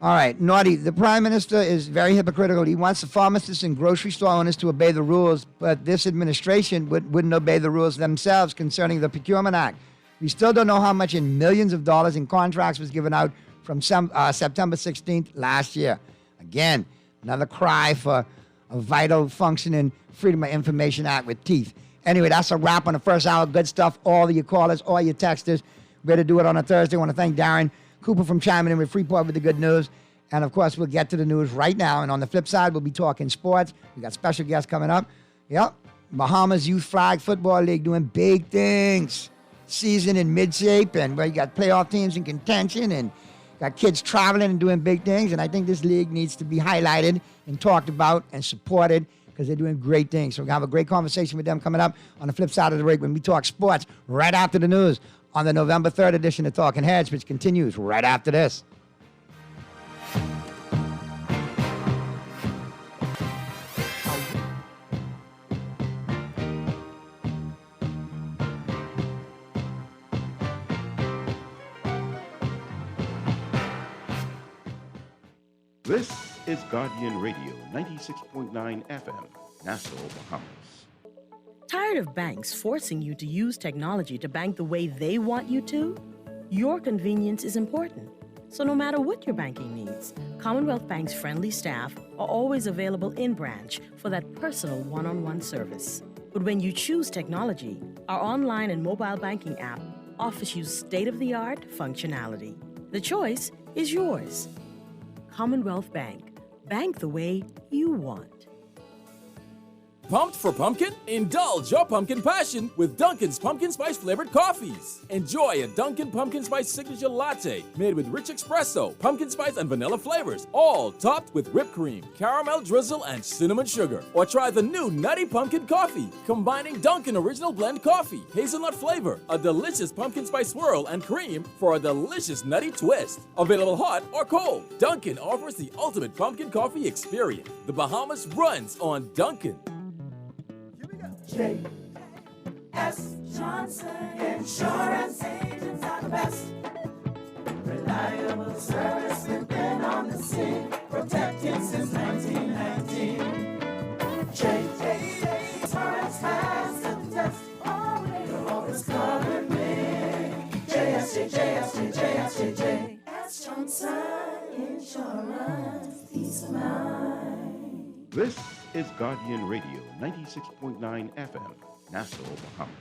All right, Naughty, the Prime Minister is very hypocritical. He wants the pharmacists and grocery store owners to obey the rules, but this administration wouldn't obey the rules themselves concerning the Procurement Act. We still don't know how much in millions of dollars in contracts was given out from September 16th last year. Again, another cry for a vital functioning Freedom of Information Act with teeth. Anyway, that's a wrap on the first hour. Good stuff. All of your callers, all your texters. We're to do it on a Thursday. I want to thank Darren Cooper from chiming in with Freeport with the good news. And, of course, we'll get to the news right now. And on the flip side, we'll be talking sports. We got special guests coming up. Yep. Bahamas Youth Flag Football League doing big things. Season in mid-shape, and where you got playoff teams in contention, and got kids traveling and doing big things. And I think this league needs to be highlighted and talked about and supported because they're doing great things. So we're going to have a great conversation with them coming up on the flip side of the break when we talk sports right after the news on the November 3rd edition of Talking Heads, which continues right after this. This is Guardian Radio, 96.9 FM, Nassau, Bahamas. Tired of banks forcing you to use technology to bank the way they want you to? Your convenience is important. So no matter what your banking needs, Commonwealth Bank's friendly staff are always available in branch for that personal one-on-one service. But when you choose technology, our online and mobile banking app offers you state-of-the-art functionality. The choice is yours. Commonwealth Bank. Bank the way you want. Pumped for pumpkin? Indulge your pumpkin passion with Dunkin's pumpkin spice flavored coffees. Enjoy a Dunkin' pumpkin spice signature latte made with rich espresso, pumpkin spice, and vanilla flavors, all topped with whipped cream, caramel drizzle, and cinnamon sugar. Or try the new Nutty Pumpkin Coffee, combining Dunkin' Original Blend coffee, hazelnut flavor, a delicious pumpkin spice swirl, and cream for a delicious nutty twist. Available hot or cold, Dunkin' offers the ultimate pumpkin coffee experience. The Bahamas runs on Dunkin'. J.S. Johnson Insurance agents are the best. Reliable service, we've been on the scene, protecting since 1919. J.S. Insurance has stood the test. You'll always cover me. J.S. Johnson Insurance, peace of mind. This is Guardian Radio, 96.9 FM, Nassau, Bahamas.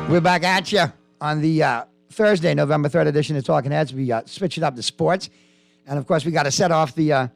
We're back at you on the Thursday, November 3rd edition of Talking Heads. We switch it up to sports. And, of course, we got to set off the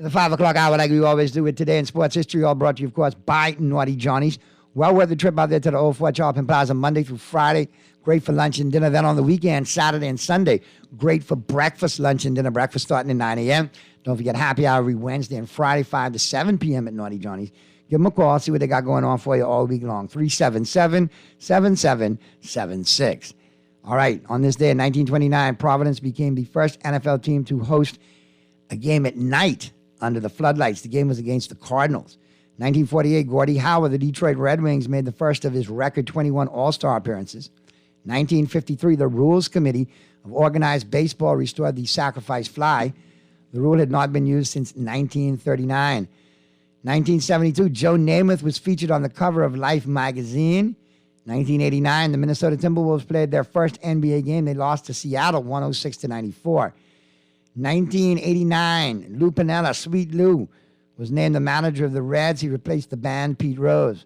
5 o'clock hour like we always do with Today in Sports History, all brought to you, of course, by Naughty Johnny's. Well worth the trip out there to the Old Fort Charlton Plaza Monday through Friday. Great for lunch and dinner. Then on the weekend, Saturday and Sunday, great for breakfast, lunch, and dinner. Breakfast starting at 9 a.m. Don't forget happy hour every Wednesday and Friday, 5 to 7 p.m. at Naughty Johnny's. Give them a call, see what they got going on for you all week long. 377-7776. All right, on this day in 1929, Providence became the first NFL team to host a game at night under the floodlights. The game was against the Cardinals. 1948, Gordie Howe of the Detroit Red Wings made the first of his record 21 All-Star appearances. 1953, the Rules Committee of Organized Baseball restored the sacrifice fly. The rule had not been used since 1939. 1972, Joe Namath was featured on the cover of Life magazine. 1989, the Minnesota Timberwolves played their first NBA game. They lost to Seattle 106-94. 1989, Lou Piniella, Sweet Lou, was named the manager of the Reds. He replaced the band Pete Rose.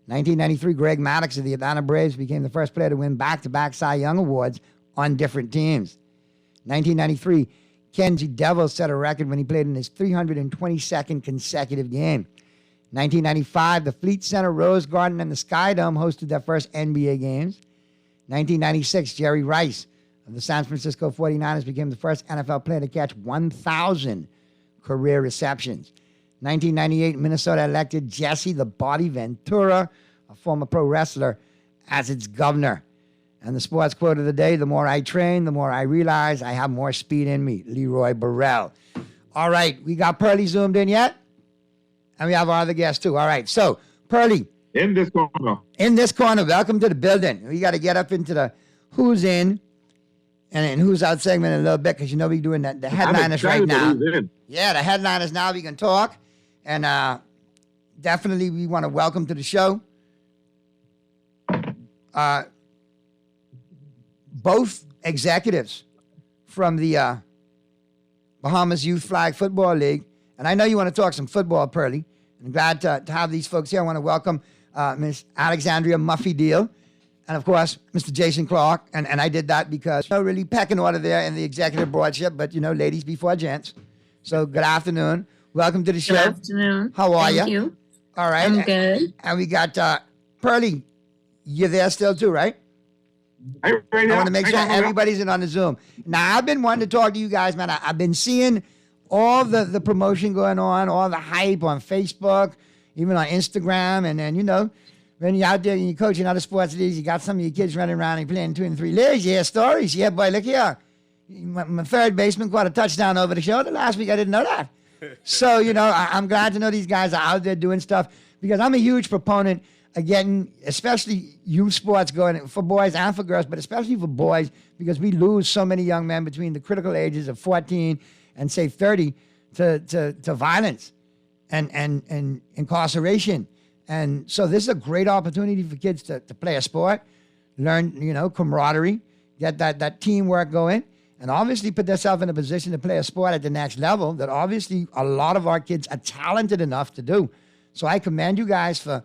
1993, Greg Maddux of the Atlanta Braves became the first player to win back-to-back Cy Young Awards on different teams. 1993, Kenji Devil set a record when he played in his 322nd consecutive game. 1995, the Fleet Center, Rose Garden, and the Sky Dome hosted their first NBA games. 1996, Jerry Rice of the San Francisco 49ers became the first NFL player to catch 1,000 career receptions. 1998, Minnesota elected Jesse the Body Ventura, a former pro wrestler, as its governor. And the sports quote of the day, the more I train, the more I realize I have more speed in me. Leroy Burrell. All right, we got Pearly zoomed in yet? And we have our other guests too. All right, so Pearly. In this corner. In this corner, welcome to the building. We got to get up into the who's in and who's out segment in a little bit because you know we're doing the headliners right now. Yeah, the headliners now we can talk. And definitely we want to welcome to the show both executives from the Bahamas Youth Flag Football League. And I know you want to talk some football, Pearly. I'm glad to have these folks here. I want to welcome Miss Alexandria Muffy Deal and, of course, Mr. Jason Clark. And I did that because, really pecking order there in the executive boardship, but, ladies before gents. So good afternoon. Welcome to the show. Good afternoon. How are you? Thank you. All right. I'm good. And we got Pearly. You're there still too, right? I want to make sure everybody's in on the Zoom. Now, I've been wanting to talk to you guys, man. I've been seeing all the promotion going on, all the hype on Facebook, even on Instagram. And then, when you're out there and you're coaching other sports leagues, you got some of your kids running around and playing 2 and 3 leagues. You hear stories. Yeah, boy, look here. My third baseman caught a touchdown over the shoulder last week. I didn't know that. So, I'm glad to know these guys are out there doing stuff because I'm a huge proponent of getting, especially youth sports going for boys and for girls, but especially for boys because we lose so many young men between the critical ages of 14 and, say, 30 to violence and incarceration. And so this is a great opportunity for kids to play a sport, learn, camaraderie, get that teamwork going, and obviously put themselves in a position to play a sport at the next level that obviously a lot of our kids are talented enough to do. So I commend you guys for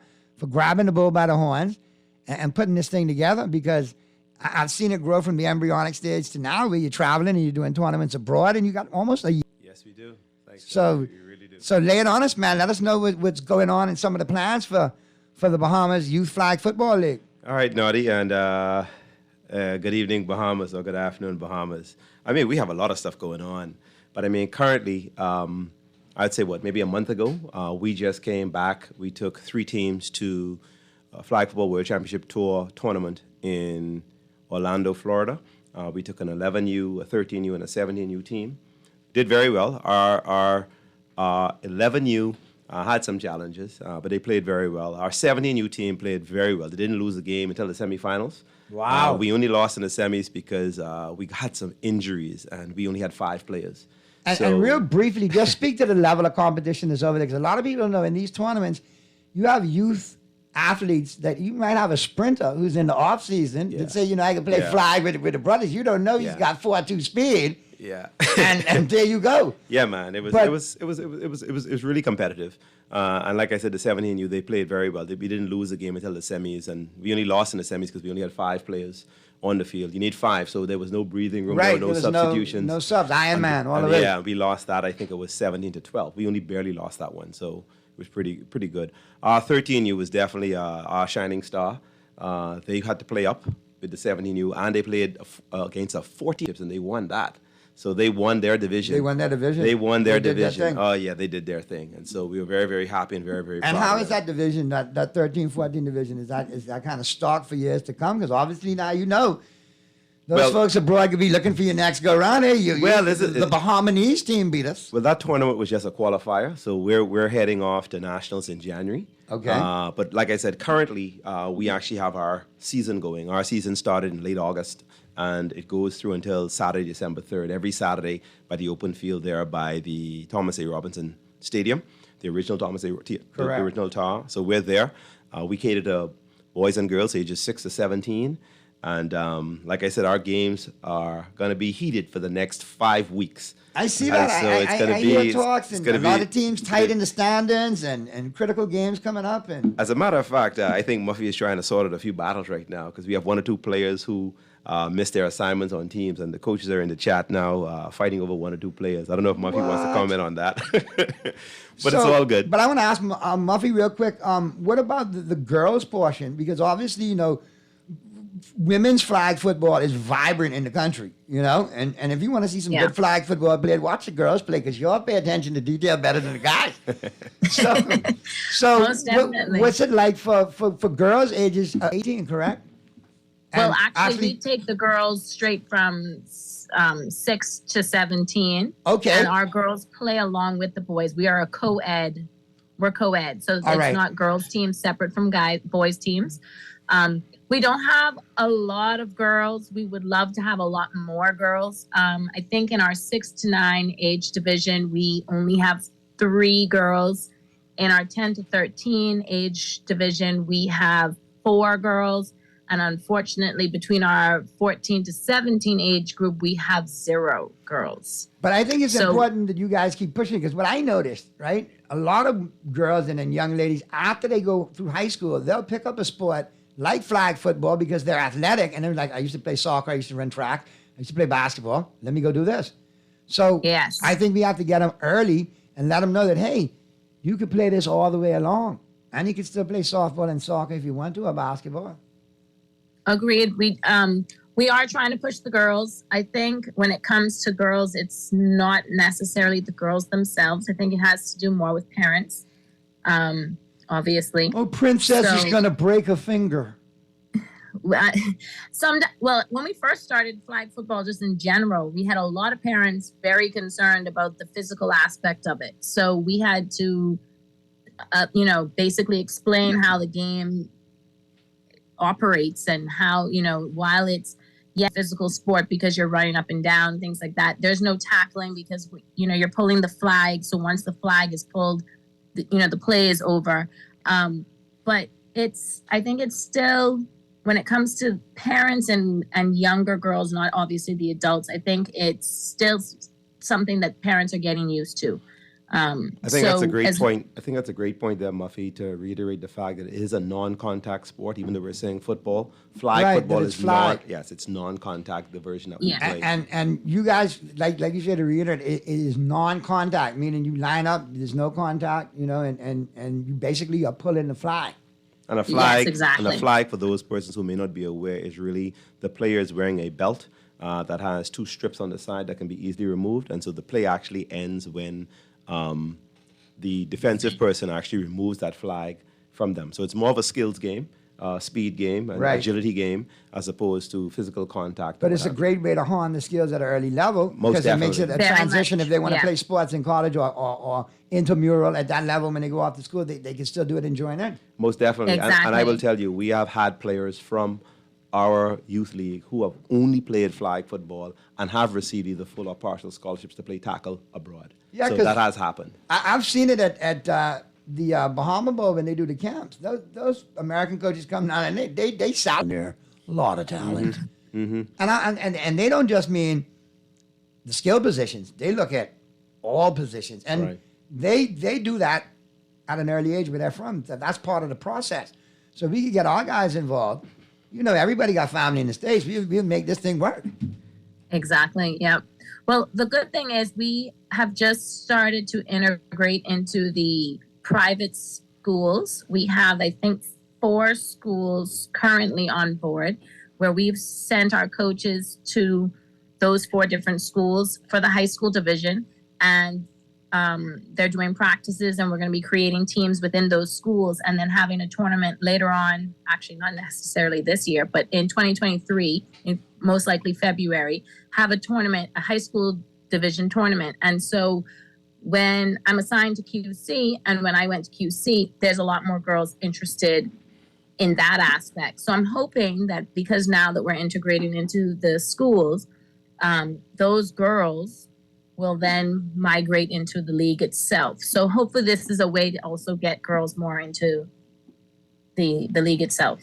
grabbing the bull by the horns and putting this thing together because I've seen it grow from the embryonic stage to now where you're traveling and you're doing tournaments abroad and you got almost a year. Yes, we do. Thanks. So, so lay it on us, man. Let us know what's going on and some of the plans for the Bahamas Youth Flag Football League. All right, Naughty, and good evening, Bahamas, or good afternoon, Bahamas. I mean, we have a lot of stuff going on, but I mean, currently, I'd say maybe a month ago, we just came back. We took 3 teams to Flag Football World Championship Tour tournament in Orlando, Florida. We took an 11U, a 13U, and a 17U team. Did very well. Our 11U had some challenges, but they played very well. Our 17U team played very well. They didn't lose the game until the semifinals. Wow. We only lost in the semis because we had some injuries, and we only had 5 players. And real briefly, just speak to the level of competition that's over there, because a lot of people don't know in these tournaments, you have youth athletes that you might have a sprinter who's in the off season that say, I can play flag with the brothers. You don't know he's got 4.2 speed. Yeah. and there you go. Yeah, man. It was really competitive. And like I said, the 17U, they played very well. We didn't lose the game until the semis, and we only lost in the semis because we only had 5 players on the field. You need 5, so there was no breathing room, right. there were no substitutions. No subs, Iron Man, all of it. Yeah, we lost that. I think it was 17-12. We only barely lost that one, so it was pretty good. Our 13U was definitely our shining star. They had to play up with the 17U, and they played against a 40 and they won that. So they won their division. They won their division? They won their They did their division. thing? Oh, yeah, they did their thing. And so we were very, very happy and very, very proud. And how of is them. that division, that 13, 14 division, is that kind of stocked for years to come? Because obviously now those folks abroad could be looking for your next go-round. Hey, the Bahamas team beat us. Well, that tournament was just a qualifier, so we're heading off to nationals in January. Okay. But like I said, currently we actually have our season going. Our season started in late August, and it goes through until Saturday, December 3rd. Every Saturday by the open field there by the Thomas A. Robinson Stadium, the original Thomas A. The original TAR. So we're there. We cater to boys and girls ages 6 to 17. And like I said, our games are going to be heated for the next 5 weeks. I see that. So I hear talks, and a lot of teams tight in the standings and critical games coming up. And as a matter of fact, I think Muffy is trying to sort out a few battles right now because we have 1 or 2 players who missed their assignments on teams, and the coaches are in the chat now fighting over 1 or 2 players. I don't know if Muffy wants to comment on that, but it's all good. But I want to ask Muffy real quick, what about the girls' portion? Because obviously, women's flag football is vibrant in the country, and if you want to see some good flag football played, watch the girls play because you all pay attention to detail better than the guys. so Most definitely. What's it like for girls ages 18, correct? Well, actually, we take the girls straight from 6 to 17. Okay. And our girls play along with the boys. We are a co-ed. We're co-ed. So it's not girls teams separate from boys teams. We don't have a lot of girls. We would love to have a lot more girls. I think in our 6 to 9 age division, we only have 3 girls. In our 10 to 13 age division, we have 4 girls. And unfortunately, between our 14 to 17 age group, we have 0 girls. But I think it's important that you guys keep pushing, because what I noticed, right, a lot of girls and then young ladies, after they go through high school, they'll pick up a sport like flag football because they're athletic, and they're like, I used to play soccer, I used to run track, I used to play basketball, let me go do this. So I think we have to get them early and let them know that, hey, you could play this all the way along, and you can still play softball and soccer if you want to, or basketball. Agreed. We are trying to push the girls. I think when it comes to girls, it's not necessarily the girls themselves. I think it has to do more with parents. obviously. Oh, Princess is So- going to break a finger. Well, when we first started flag football, just in general, we had a lot of parents very concerned about the physical aspect of it. So we had to, basically explain how the game operates and how, while it's physical sport because you're running up and down, things like that. There's no tackling because you're pulling the flag. So once the flag is pulled, the play is over. But I think it's still, when it comes to parents and younger girls, not obviously the adults, I think it's still something that parents are getting used to. I think that's a great point. I think that's a great point there, Muffy, to reiterate the fact that it is a non-contact sport, even though we're saying football. Flag Right, football but is it's flag. it's non-contact, the version that we play. And you guys, like you said, to reiterate, it is non-contact, meaning you line up, there's no contact, and you basically are pulling the flag. And a flag, exactly. and a flag, for those persons who may not be aware, is really the player is wearing a belt that has two strips on the side that can be easily removed, and so the play actually ends when the defensive person actually removes that flag from them. So it's more of a skills game, speed game, and Right. agility game, as opposed to physical contact. But it's a great way to hone the skills at an early level Most because it makes it a definitely. Very transition much, if they want to yeah. play sports in college or intramural at that level when they go off to school, they can still do it and join in. Most definitely. And I will Exactly. tell you, we have had players from our youth league who have only played flag football and have received either full or partial scholarships to play tackle abroad. Yeah, so 'cause that has happened. I've seen it at the Bahama Bowl when they do the camps. Those American coaches come down and they sound there a lot of talent. Mm-hmm. And they don't just mean the skill positions. They look at all positions. And Right. they do that at an early age where they're from. So that's part of the process. So if we could get our guys involved, everybody got family in the States. We'll make this thing work. Exactly. Yeah. Well, the good thing is we have just started to integrate into the private schools. We have, I think, 4 schools currently on board where we've sent our coaches to those 4 different schools for the high school division. And they're doing practices, and we're going to be creating teams within those schools and then having a tournament later on, actually not necessarily this year, but in 2023, in most likely February, have a tournament, a high school division tournament. And so when I'm assigned to QC and when I went to QC, there's a lot more girls interested in that aspect. So I'm hoping that because now that we're integrating into the schools, those girls will then migrate into the league itself. So hopefully this is a way to also get girls more into the league itself.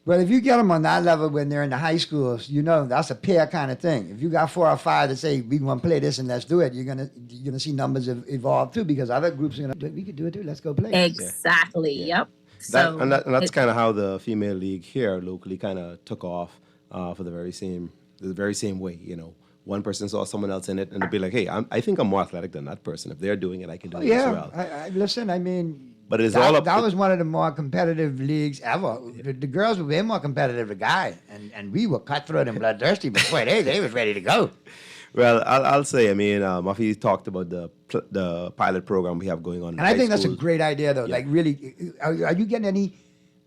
But if you get them on that level when they're in the high schools, that's a pair kind of thing. If you got 4 or 5 that say we want to play this and let's do it, you're gonna see numbers evolve too because other groups are gonna we could do it too. Let's go play. Exactly. Yep. So And that's kind of how the female league here locally kind of took off for the very same way. One person saw someone else in it, and they'd be like, "Hey, I think I'm more athletic than that person. If they're doing it, I can do it as well." Listen, I mean, But it's all up. that was one of the more competitive leagues ever. The girls were way more competitive than guys, and we were cutthroat and bloodthirsty, but boy, they was ready to go. Well, I'll say, Muffy talked about the pilot program we have going on. In And I high think that's a school. great idea, though. Yeah. Like, really, are you getting any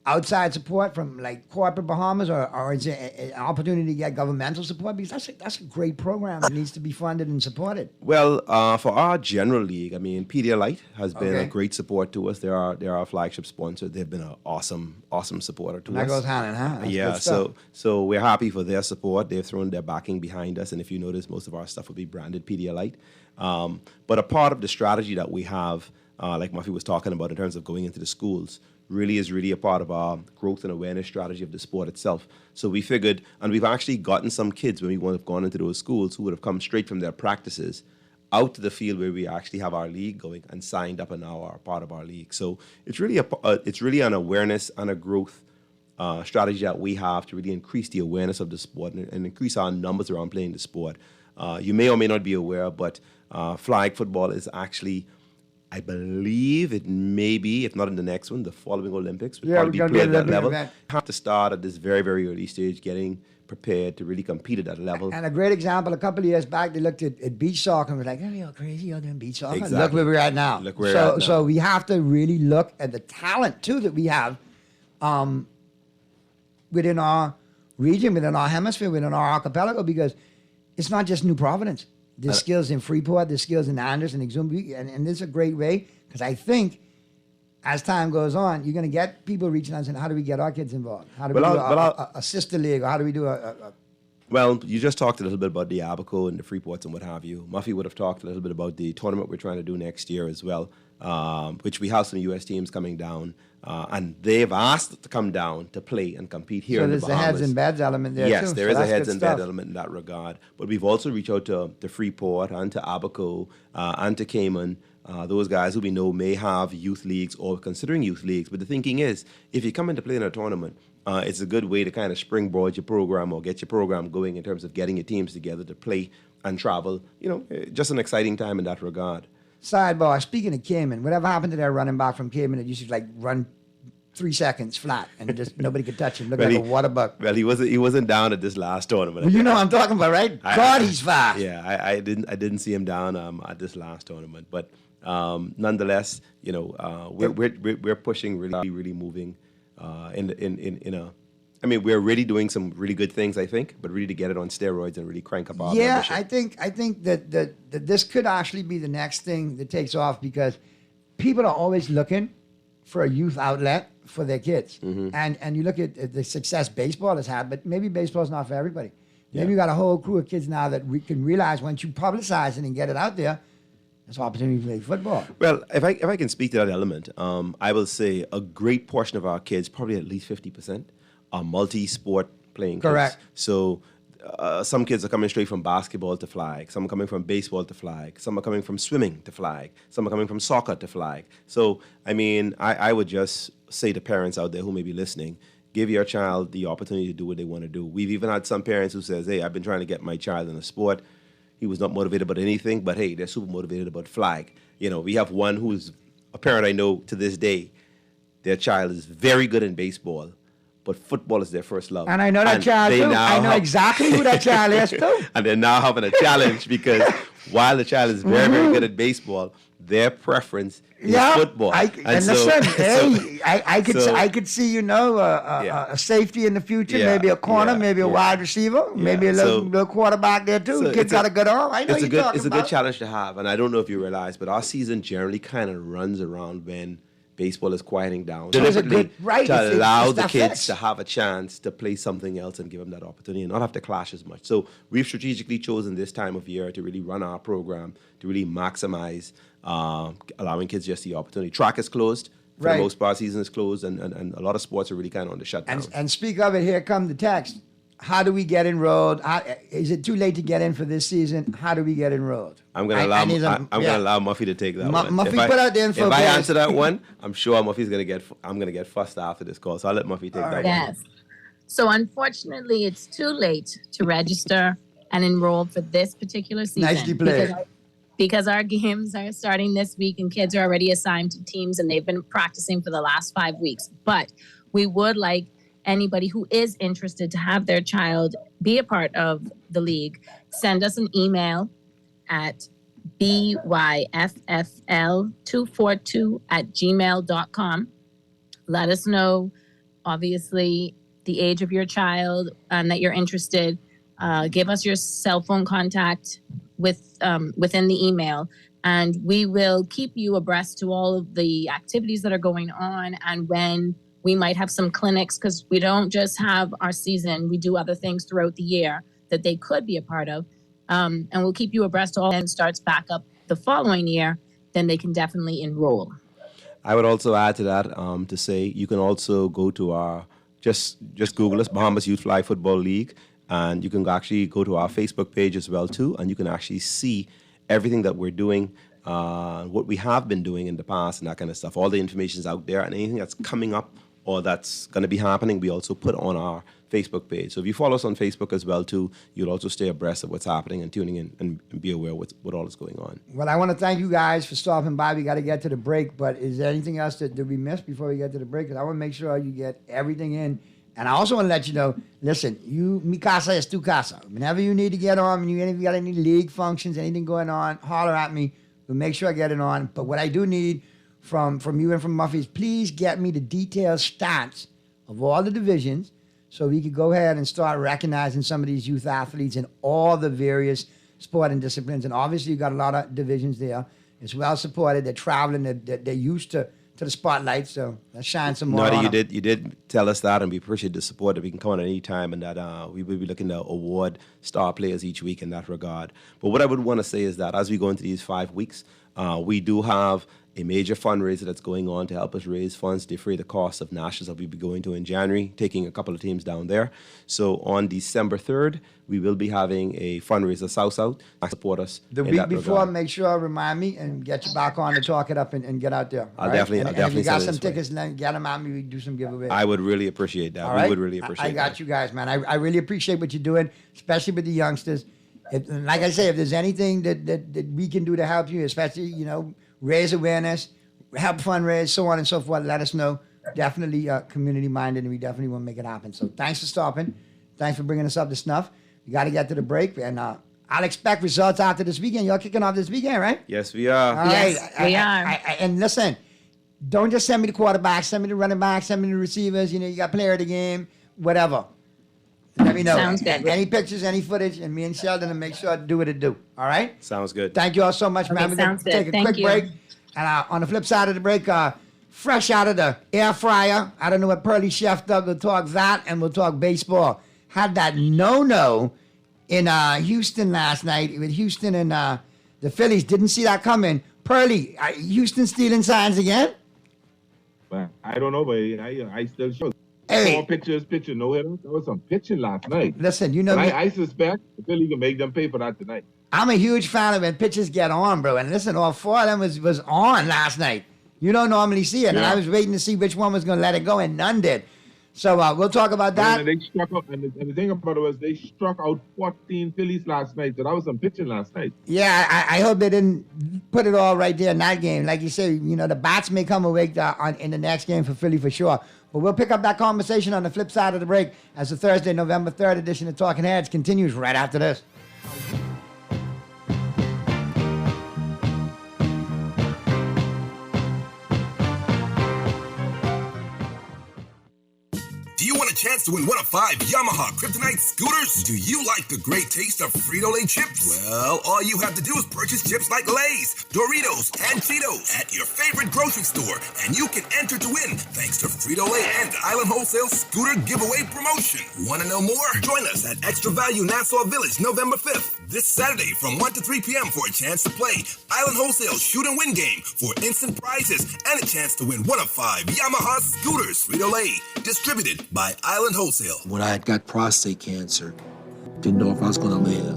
outside support from like corporate Bahamas, or is it an opportunity to get governmental support? Because that's a great program that needs to be funded and supported. Well, for our general league, Pedialyte has been a Okay. great support to us. They're our flagship sponsor. They've been an awesome supporter to And that us. goes hand in hand. That's Yeah, good stuff. so we're happy for their support. They've thrown their backing behind us, and if you notice, most of our stuff will be branded Pedialyte. But a part of the strategy that we have, like Muffy was talking about in terms of going into the schools, really is a part of our growth and awareness strategy of the sport itself. So we figured, and we've actually gotten some kids when we would have gone into those schools who would have come straight from their practices out to the field where we actually have our league going and signed up and now are part of our league. So it's really an awareness and a growth strategy that we have to really increase the awareness of the sport and increase our numbers around playing the sport. You may or may not be aware, but flag football is actually I believe it may be, if not in the next one, the following Olympics. Would Yeah, probably we're be gonna be played at an that Olympic level. event. Have to start at this very, very early stage, getting prepared to really compete at that level. And a great example, a couple of years back, they looked at beach soccer and was like, oh, you're crazy, you're doing beach soccer. Exactly. Look where we're at now. Look where we're at now. So we have to really look at the talent, too, that we have within our region, within our hemisphere, within our archipelago, because it's not just New Providence. There's skills in Freeport, there's skills in Anderson, Exumby, and this is a great way, because I think as time goes on, you're going to get people reaching out and saying, how do we get our kids involved? How do we do a sister league? Or how do we do a Well, you just talked a little bit about the Abaco and the Freeports and what have you. Muffy would have talked a little bit about the tournament we're trying to do next year as well, which we have some U.S. teams coming down, and they've asked to come down to play and compete here So in the there's Bahamas. the heads and beds element there, Yes, too. there So is a that's heads good and beds stuff. element in that regard. But we've also reached out to Freeport and to Abaco and to Cayman. Those guys who we know may have youth leagues or considering youth leagues. But the thinking is, if you come in to play in a tournament, it's a good way to kind of springboard your program or get your program going in terms of getting your teams together to play and travel. Just an exciting time in that regard. Sidebar, speaking of Cayman, whatever happened to their running back from Cayman that used to like run 3 seconds flat and just nobody could touch him, look like a water buck. Well, he wasn't down at this last tournament. Well, you know what I'm talking about, right? God, he's fast. Yeah, I didn't see him down at this last tournament, but nonetheless, we're pushing, really moving we're really doing some really good things, I think, but really to get it on steroids and really crank up our membership. I think that this could actually be the next thing that takes off, because people are always looking for a youth outlet for their kids. Mm-hmm. And you look at the success baseball has had, but maybe baseball's not for everybody. Maybe Yeah. you got a whole crew of kids now that we can realize once you publicize it and get it out there, there's an opportunity to play football. Well, if I can speak to that element, I will say a great portion of our kids, probably at least 50%, are multi-sport playing Correct. kids. So some kids are coming straight from basketball to flag. Some are coming from baseball to flag. Some are coming from swimming to flag. Some are coming from soccer to flag. So, I would just say to parents out there who may be listening, give your child the opportunity to do what they want to do. We've even had some parents who says, hey, I've been trying to get my child in a sport. He was not motivated about anything, but hey, they're super motivated about flag. We have one who's a parent I know to this day. Their child is very good in baseball, but football is their first love. And I know that child too. I know exactly who that child is too. And they're now having a challenge because while the child is very, very good at baseball, their preference is football. I could see, a safety in the future, maybe a corner, maybe a wide receiver, maybe a little quarterback there too. So Kid's got a good arm. I know it's you're talking It's a about. good challenge to have. And I don't know if you realize, but our season generally kind of runs around when baseball is quieting down. So it's a Deliberately good- right, to it's allow the that kids fix. to have a chance to play something else and give them that opportunity and not have to clash as much. So we've strategically chosen this time of year to really run our program, to really maximize allowing kids just the opportunity. Track is closed. For Right. the most part, season is closed, and a lot of sports are really kind of on the shutdown. And speak of it, here come the text. How do we get enrolled? Is it too late to get in for this season? How do we get enrolled? I'm gonna allow Muffy to take that one. Muffy, If put out the info. If I please. answer that one, I'm sure Muffy's I'm gonna get fussed after this call. So I'll let Muffy take that one. Yes. So unfortunately, it's too late to register and enroll for this particular season. Nicely played. Because our games are starting this week and kids are already assigned to teams and they've been practicing for the last 5 weeks. But we would like anybody who is interested to have their child be a part of the league, send us an email at byffl242@gmail.com. Let us know, obviously, the age of your child and that you're interested. Give us your cell phone contact within the email, and we will keep you abreast to all of the activities that are going on and when we might have some clinics, because we don't just have our season, we do other things throughout the year that they could be a part of. And we'll keep you abreast all and starts back up the following year, then they can definitely enroll. I would also add to that to say you can also go to our just Google us, Bahamas Youth Flag Football League, and you can actually go to our Facebook page as well too, and you can actually see everything that we're doing, what we have been doing in the past, and that kind of stuff. All the information is out there, and anything that's coming up or that's going to be happening, we also put on our Facebook page. So if you follow us on Facebook as well too, you'll also stay abreast of what's happening and tuning in and be aware of what all is going on. Well, I want to thank you guys for stopping by. We got to get to the break, but is there anything else that we missed before we get to the break? Because I want to make sure you get everything in. And I also want to let you know, listen, mi casa es tu casa. Whenever you need to get on, if you got any league functions, anything going on, holler at me. We'll make sure I get it on. But what I do need from you and from Muffy is please get me the detailed stats of all the divisions so we could go ahead and start recognizing some of these youth athletes in all the various sporting disciplines. And obviously, you got a lot of divisions there. It's well supported. They're traveling. They're used to the spotlight. So let's shine some more. Naughty, you did tell us that, and we appreciate the support. That we can come on at any time, and that we will be looking to award star players each week in that regard. But what I would want to say is that as we go into these 5 weeks, we do have a major fundraiser that's going on to help us raise funds to defray the cost of nationals that we'll be going to in January, taking a couple of teams down there. So on December 3rd, we will be having a fundraiser South to support us. The week before, make sure remind me and get you back on to talk it up and get out there. I'll definitely. If you got some tickets, then get them out. We can do some giveaways. I would really appreciate that. All right? We would really appreciate that. I got you guys, man. I really appreciate what you're doing, especially with the youngsters. Like I say, if there's anything that we can do to help you, especially, raise awareness, help fundraise, so on and so forth, let us know. Definitely community-minded, and we definitely want to make it happen. So thanks for stopping. Thanks for bringing us up to snuff. We got to get to the break, and I'll expect results after this weekend. Y'all kicking off this weekend, right? Yes, we are. All right. We are. And listen, don't just send me the quarterback. Send me the running back. Send me the receivers. You got player of the game, whatever. Let me know. Sounds good. Any pictures, any footage, and me and Sheldon will make sure to do what it do. All right? Sounds good. Thank you all so much, man. We're going to take a quick break. And on the flip side of the break, fresh out of the air fryer, I don't know what Pearly Chef Doug will talk that, and we'll talk baseball. Had that no-no in Houston last night with Houston and the Phillies. Didn't see that coming. Pearly, Houston stealing signs again? Well, I don't know, but I still show. Hey. More pictures, no hitter. There was some pitching last night. Listen, you know me. I suspect the Philly can make them pay for that tonight. I'm a huge fan of when pitchers get on, bro. And listen, all four of them was on last night. You don't normally see it. Yeah. And I was waiting to see which one was going to let it go, and none did. So we'll talk about that. And they struck out, and the thing about it was they struck out 14 Phillies last night. So that was some pitching last night. Yeah, I hope they didn't put it all right there in that game. Like you say, the bats may come awake in the next game for Philly for sure. But we'll pick up that conversation on the flip side of the break as the Thursday, November 3rd edition of Talking Heads continues right after this. Do you want a chance to win one of 5 Yamaha Kryptonite scooters? Do you like the great taste of Frito-Lay chips? Well, all you have to do is purchase chips like Lay's, Doritos, and Cheetos at your favorite grocery store, and you can enter to win thanks to Frito-Lay and Island Wholesale Scooter Giveaway Promotion. Want to know more? Join us at Extra Value Nassau Village November 5th, this Saturday from 1 to 3 p.m. for a chance to play Island Wholesale Shoot and Win game for instant prizes and a chance to win one of 5 Yamaha scooters. Frito-Lay, distributed by Island Wholesale. When I had got prostate cancer, didn't know if I was going to live.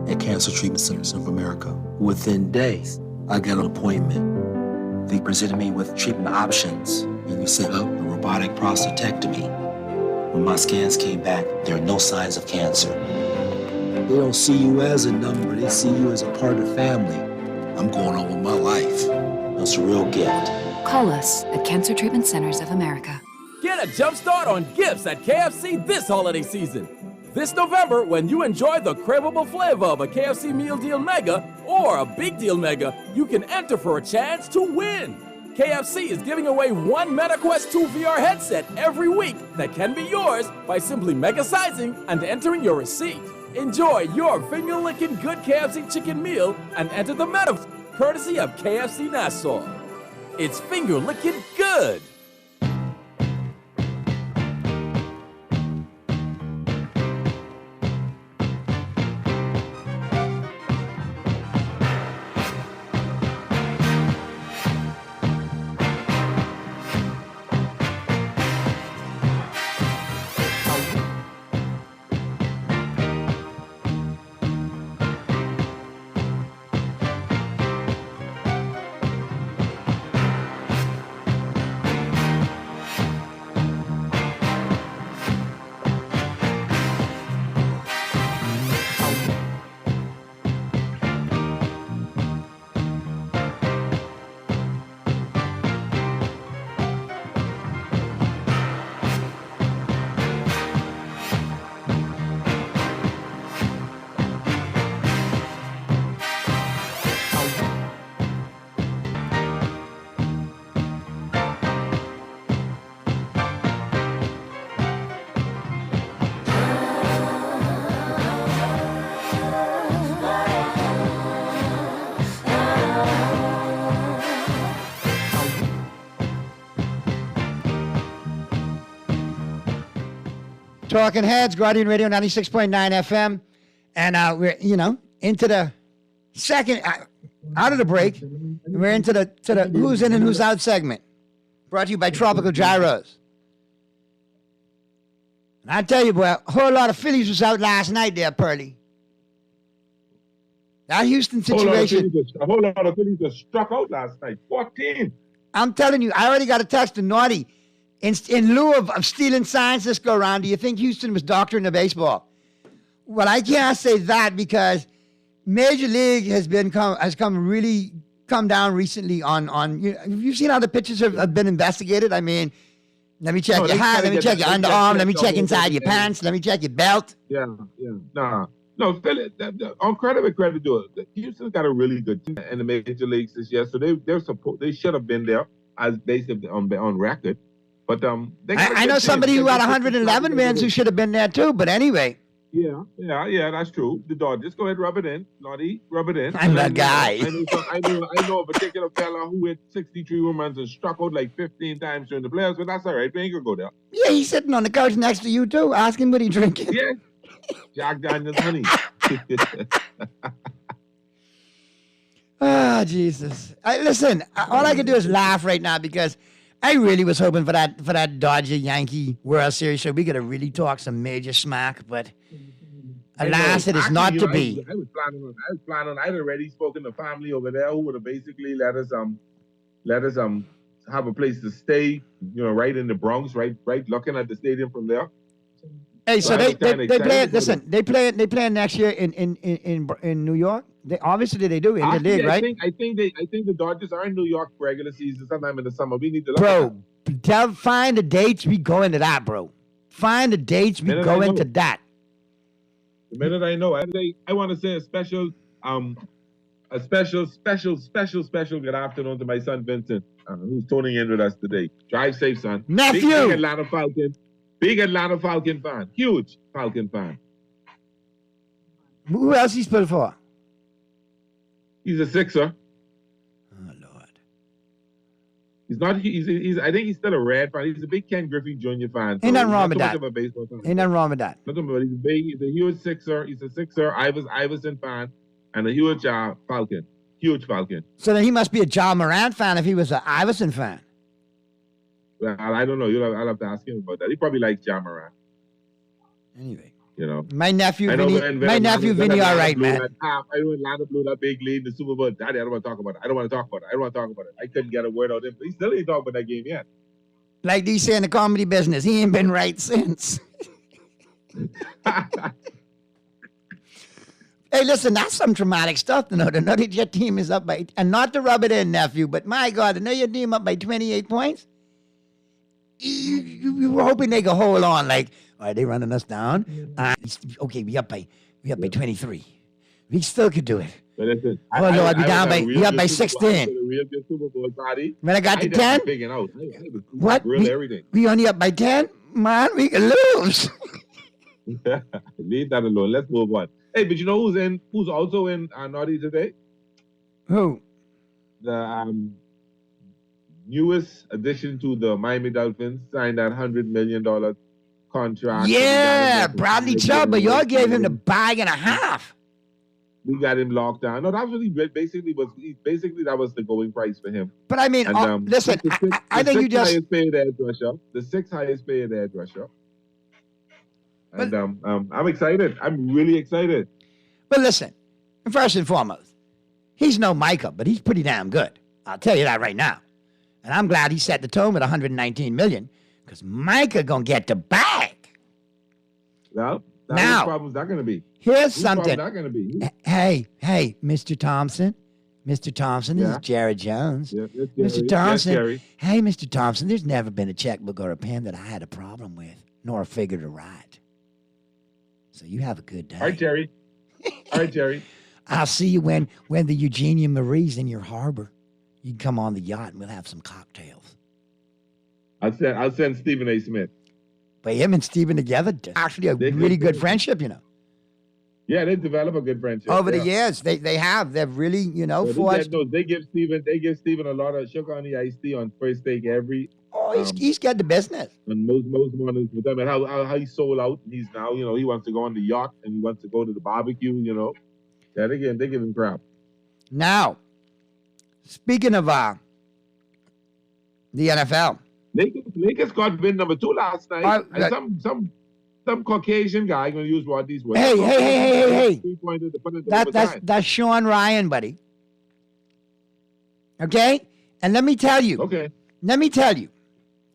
At Cancer Treatment Centers of America, within days, I got an appointment. They presented me with treatment options, and we set up a robotic prostatectomy. When my scans came back, there are no signs of cancer. They don't see you as a number, they see you as a part of the family. I'm going on with my life. That's a real gift. Call us at Cancer Treatment Centers of America. Get a jump start on gifts at KFC this holiday season. This November, when you enjoy the craveable flavor of a KFC Meal Deal Mega or a Big Deal Mega, you can enter for a chance to win. KFC is giving away one MetaQuest 2 VR headset every week that can be yours by simply mega-sizing and entering your receipt. Enjoy your finger-licking good KFC chicken meal and enter the meta courtesy of KFC Nassau. It's finger-licking good. Talking Heads, Guardian Radio 96.9 FM. And we're, into the second, out of the break. And we're into the who's in and who's out segment. Brought to you by Tropical Gyros. And I tell you, boy, a whole lot of Phillies was out last night there, Pearly. That Houston situation. A whole lot of Phillies were struck out last night. 14. I'm telling you, I already got a text to Naughty. In lieu of stealing signs this go around, do you think Houston was doctoring the baseball? Well, I can't say that because Major League has come down recently on you've seen how the pitches have been investigated? I mean, let me check your hat, let me check your underarm, let me check inside your pants, let me check your belt. Yeah. No, Philly, on credit to it. Houston's got a really good team in the major leagues this year, so they should have been there as based on record. But I know somebody who had 111 wins who should have been there too. But anyway. Yeah, that's true. The Dodgers, go ahead, rub it in, Naughty, rub it in. I'm that guy. I know a particular fella who hit 63 home runs and struck out like 15 times during the playoffs, but that's all right. We ain't gonna go there. Yeah, he's sitting on the couch next to you too. Ask him what he drinking. Yeah, Jack Daniels honey. Ah, Jesus. Listen, all I can do is laugh right now because I really was hoping for that Dodger Yankee World Series so we could have really talked some major smack, but alas, it is not to be. I was planning on. I'd already spoken to family over there who would have basically let us have a place to stay. Right in the Bronx, right, looking at the stadium from there. Hey, so they play. Listen, they play next year in New York. They obviously they do in the league, right? I think the Dodgers are in New York for regular season sometime in the summer. We need to look at that. Find the dates. We go into that, bro. Find the dates. We go into that. The minute I know, I want to say a special good afternoon to my son Vincent, who's tuning in with us today. Drive safe, son. Nephew. Big Atlanta Falcon fan. Huge Falcon fan. Who else he's played for? He's a Sixer. Oh Lord. He's not. He's. I think he's still a Red fan. He's a big Ken Griffey Jr. fan. Ain't nothing wrong with that. Ain't nothing wrong with that. He's a huge Sixer. He's a Sixer Iverson fan and a huge Falcon. Huge Falcon. So then he must be a John Morant fan if he was an Iverson fan. Well, I don't know. I'll have to ask him about that. He probably likes John Morant. Anyway. My nephew Vinny, all right, man. I know Atlanta blew that big lead in the Super Bowl. Daddy, I don't want to talk about it. I couldn't get a word out of him. He still ain't talking about that game yet. Like they say in the comedy business, he ain't been right since. Hey, listen, that's some traumatic stuff to know that your team is up by, and not to rub it in, nephew, but my God, to know your team up by 28 points? You were hoping they could hold on, like, all right, they running us down. Okay, we up by 23. We still could do it. Listen, Lord, we up by 16. When I got to 10, what? We only up by 10? Man, we can lose. Leave that alone. Let's move on. Hey, but you know who's also in Naughty today? Who? The newest addition to the Miami Dolphins signed that $100 million contract. Yeah, Bradley Chubb, but y'all gave him the bag and a half. We got him locked down. No, that was basically that was the going price for him. But I mean, listen, I think you just the sixth highest paid edge rusher. And I'm excited. I'm really excited. But listen, first and foremost, he's no Micah, but he's pretty damn good. I'll tell you that right now. And I'm glad he set the tone with $119 million because Micah gonna get the bag. Well, now, whose problem's that gonna be? Here's something. That gonna be? Hey, Mr. Thompson. Mr. Thompson, this is Jared Jones. Yeah, Mr. Thompson. Hey, Mr. Thompson, there's never been a checkbook or a pen that I had a problem with, nor a figure to write. So you have a good day. All right, Jerry. I'll see you when the Eugenia Marie's in your harbor. You can come on the yacht and we'll have some cocktails. I'll send Stephen A. Smith. But him and Stephen together, actually a really good friendship, you know. Yeah, they develop a good friendship. Over the years, they have. They've really, forged. They give Stephen a lot of sugar on the iced tea on first take every Oh, he's got the business. And most mornings with them, and how he sold out. And he's now, he wants to go on the yacht and he wants to go to the barbecue. That again, they give him crap. Now, speaking of the NFL, Lakers got win number 2 last night. And some Caucasian guy going to use what these words. Hey. That's Sean Ryan, buddy. Okay? And let me tell you. Okay. Let me tell you.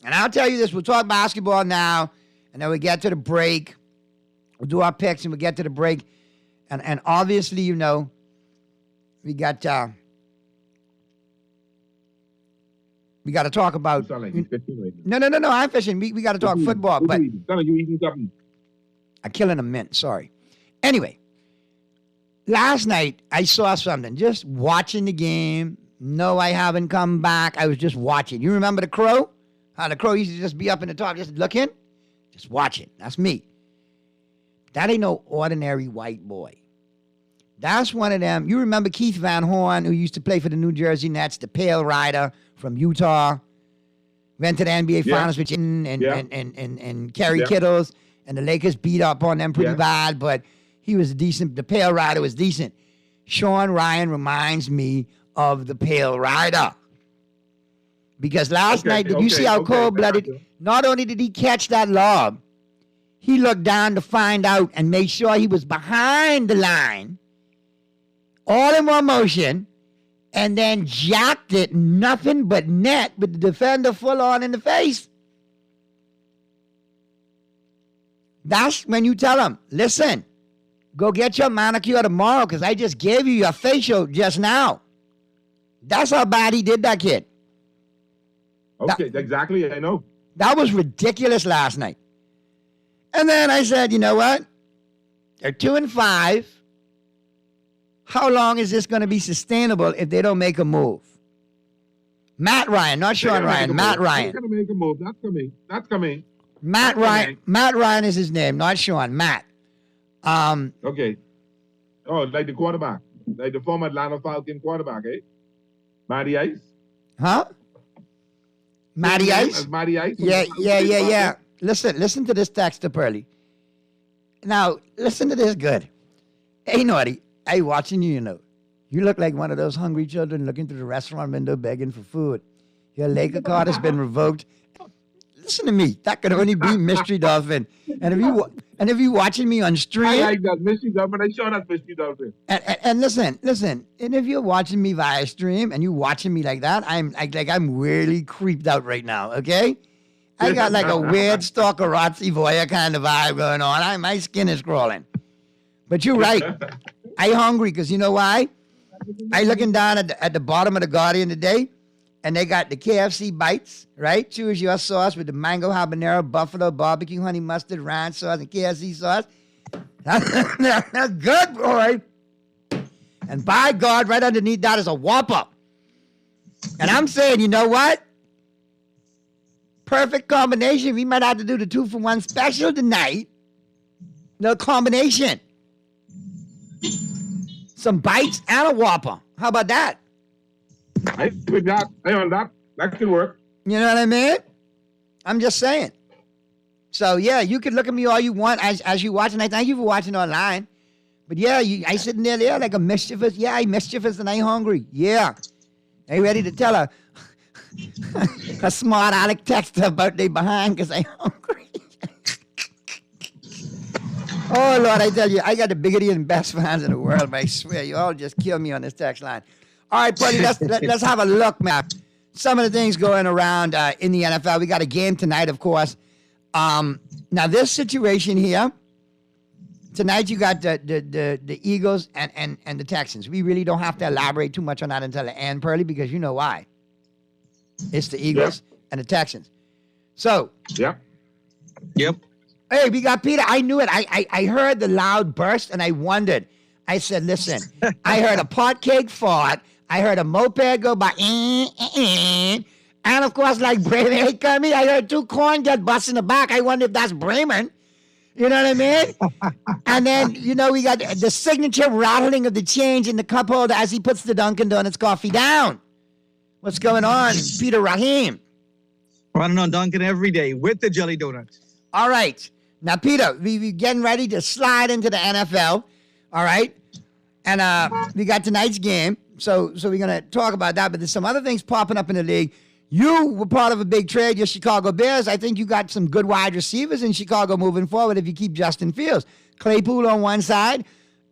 And I'll tell you this. We'll talk basketball now, and then we get to the break. We'll do our picks, and we'll get to the break. And obviously, we got to talk about. You sound like you're fishing right now. No. I'm fishing. We got to talk football. But you sound like you eating something. I'm killing a mint. Sorry. Anyway, last night I saw something. Just watching the game. No, I haven't come back. I was just watching. You remember the Crow? How the Crow used to just be up in the top, just looking, just watching. That's me. That ain't no ordinary white boy. That's one of them. You remember Keith Van Horn, who used to play for the New Jersey Nets, the Pale Rider from Utah, went to the NBA Finals with and Kerry Kittles, and the Lakers beat up on them pretty bad, but he was decent. The Pale Rider was decent. Sean Ryan reminds me of the Pale Rider. Because last night, did you see how cold-blooded? Not only did he catch that lob, he looked down to find out and made sure he was behind the line, all in one motion, and then jacked it, nothing but net, with the defender full on in the face. That's when you tell him, listen, go get your manicure tomorrow because I just gave you your facial just now. That's how bad he did that kid. Okay, exactly. I know. That was ridiculous last night. And then I said, you know what? They're 2-5. How long is this going to be sustainable if they don't make a move? Matt Ryan, not Sean Ryan. Matt Ryan. They're going to make a move. That's coming. Matt Ryan. Matt Ryan is his name, not Sean. Matt. Okay. Oh, like the quarterback, like the former Atlanta Falcon quarterback, eh? Matty Ice. Huh? Matty Ice? Matty Ice? Yeah. Listen to this text to Pearly. Now, listen to this good. Hey, Naughty, I watching you, You look like one of those hungry children looking through the restaurant window begging for food. Your Laker card has been revoked. Listen to me. That could only be Mystery Dolphin. And if you watching me on stream, I like that Mystery Dolphin. I sure that's Mystery Dolphin. And listen. And if you're watching me via stream and you watching me like that, I'm really creeped out right now. Okay, I got like a weird stalkerazzi voyeur kind of vibe going on. My skin is crawling. But you're right. I hungry because you know why? I looking down at the bottom of the Guardian today. And they got the KFC bites, right? Choose your sauce with the mango habanero, buffalo, barbecue, honey mustard, ranch sauce, and KFC sauce. That's good, boy. And by God, right underneath that is a Whopper. And I'm saying, you know what? Perfect combination. We might have to do the 2-for-1 special tonight. The combination. Some bites and a Whopper. How about that? I with that. I on that. That could work. You know what I mean? I'm just saying. So yeah, you can look at me all you want as you watching. I thank you for watching online. But yeah, I sitting there like a mischievous. Yeah, I mischievous and I hungry. Yeah, I ready to tell a smart aleck texter about they behind because I hungry. Oh Lord, I tell you, I got the biggest and best fans in the world. But I swear, you all just kill me on this text line. All right, buddy, let's have a look, man. Some of the things going around in the NFL. We got a game tonight, of course. Now, this situation here, tonight you got the Eagles and the Texans. We really don't have to elaborate too much on that until the end, Pearly, because you know why. It's the Eagles and the Texans. So. Yep. Hey, we got Peter. I knew it. I heard the loud burst, and I wondered. I said, listen, I heard a pot cake fart. I heard a moped go by, and of course, like Bremen, hey, Kermit, I heard 2 corn get bust in the back. I wonder if that's Bremen. You know what I mean? And then, we got the signature rattling of the change in the cup holder as he puts the Dunkin' Donuts coffee down. What's going on, Peter Rahim? Running on Dunkin' every day with the jelly donuts. All right. Now, Peter, we're getting ready to slide into the NFL. All right. And we got tonight's game. So we're going to talk about that. But there's some other things popping up in the league. You were part of a big trade, your Chicago Bears. I think you got some good wide receivers in Chicago moving forward if you keep Justin Fields. Claypool on one side,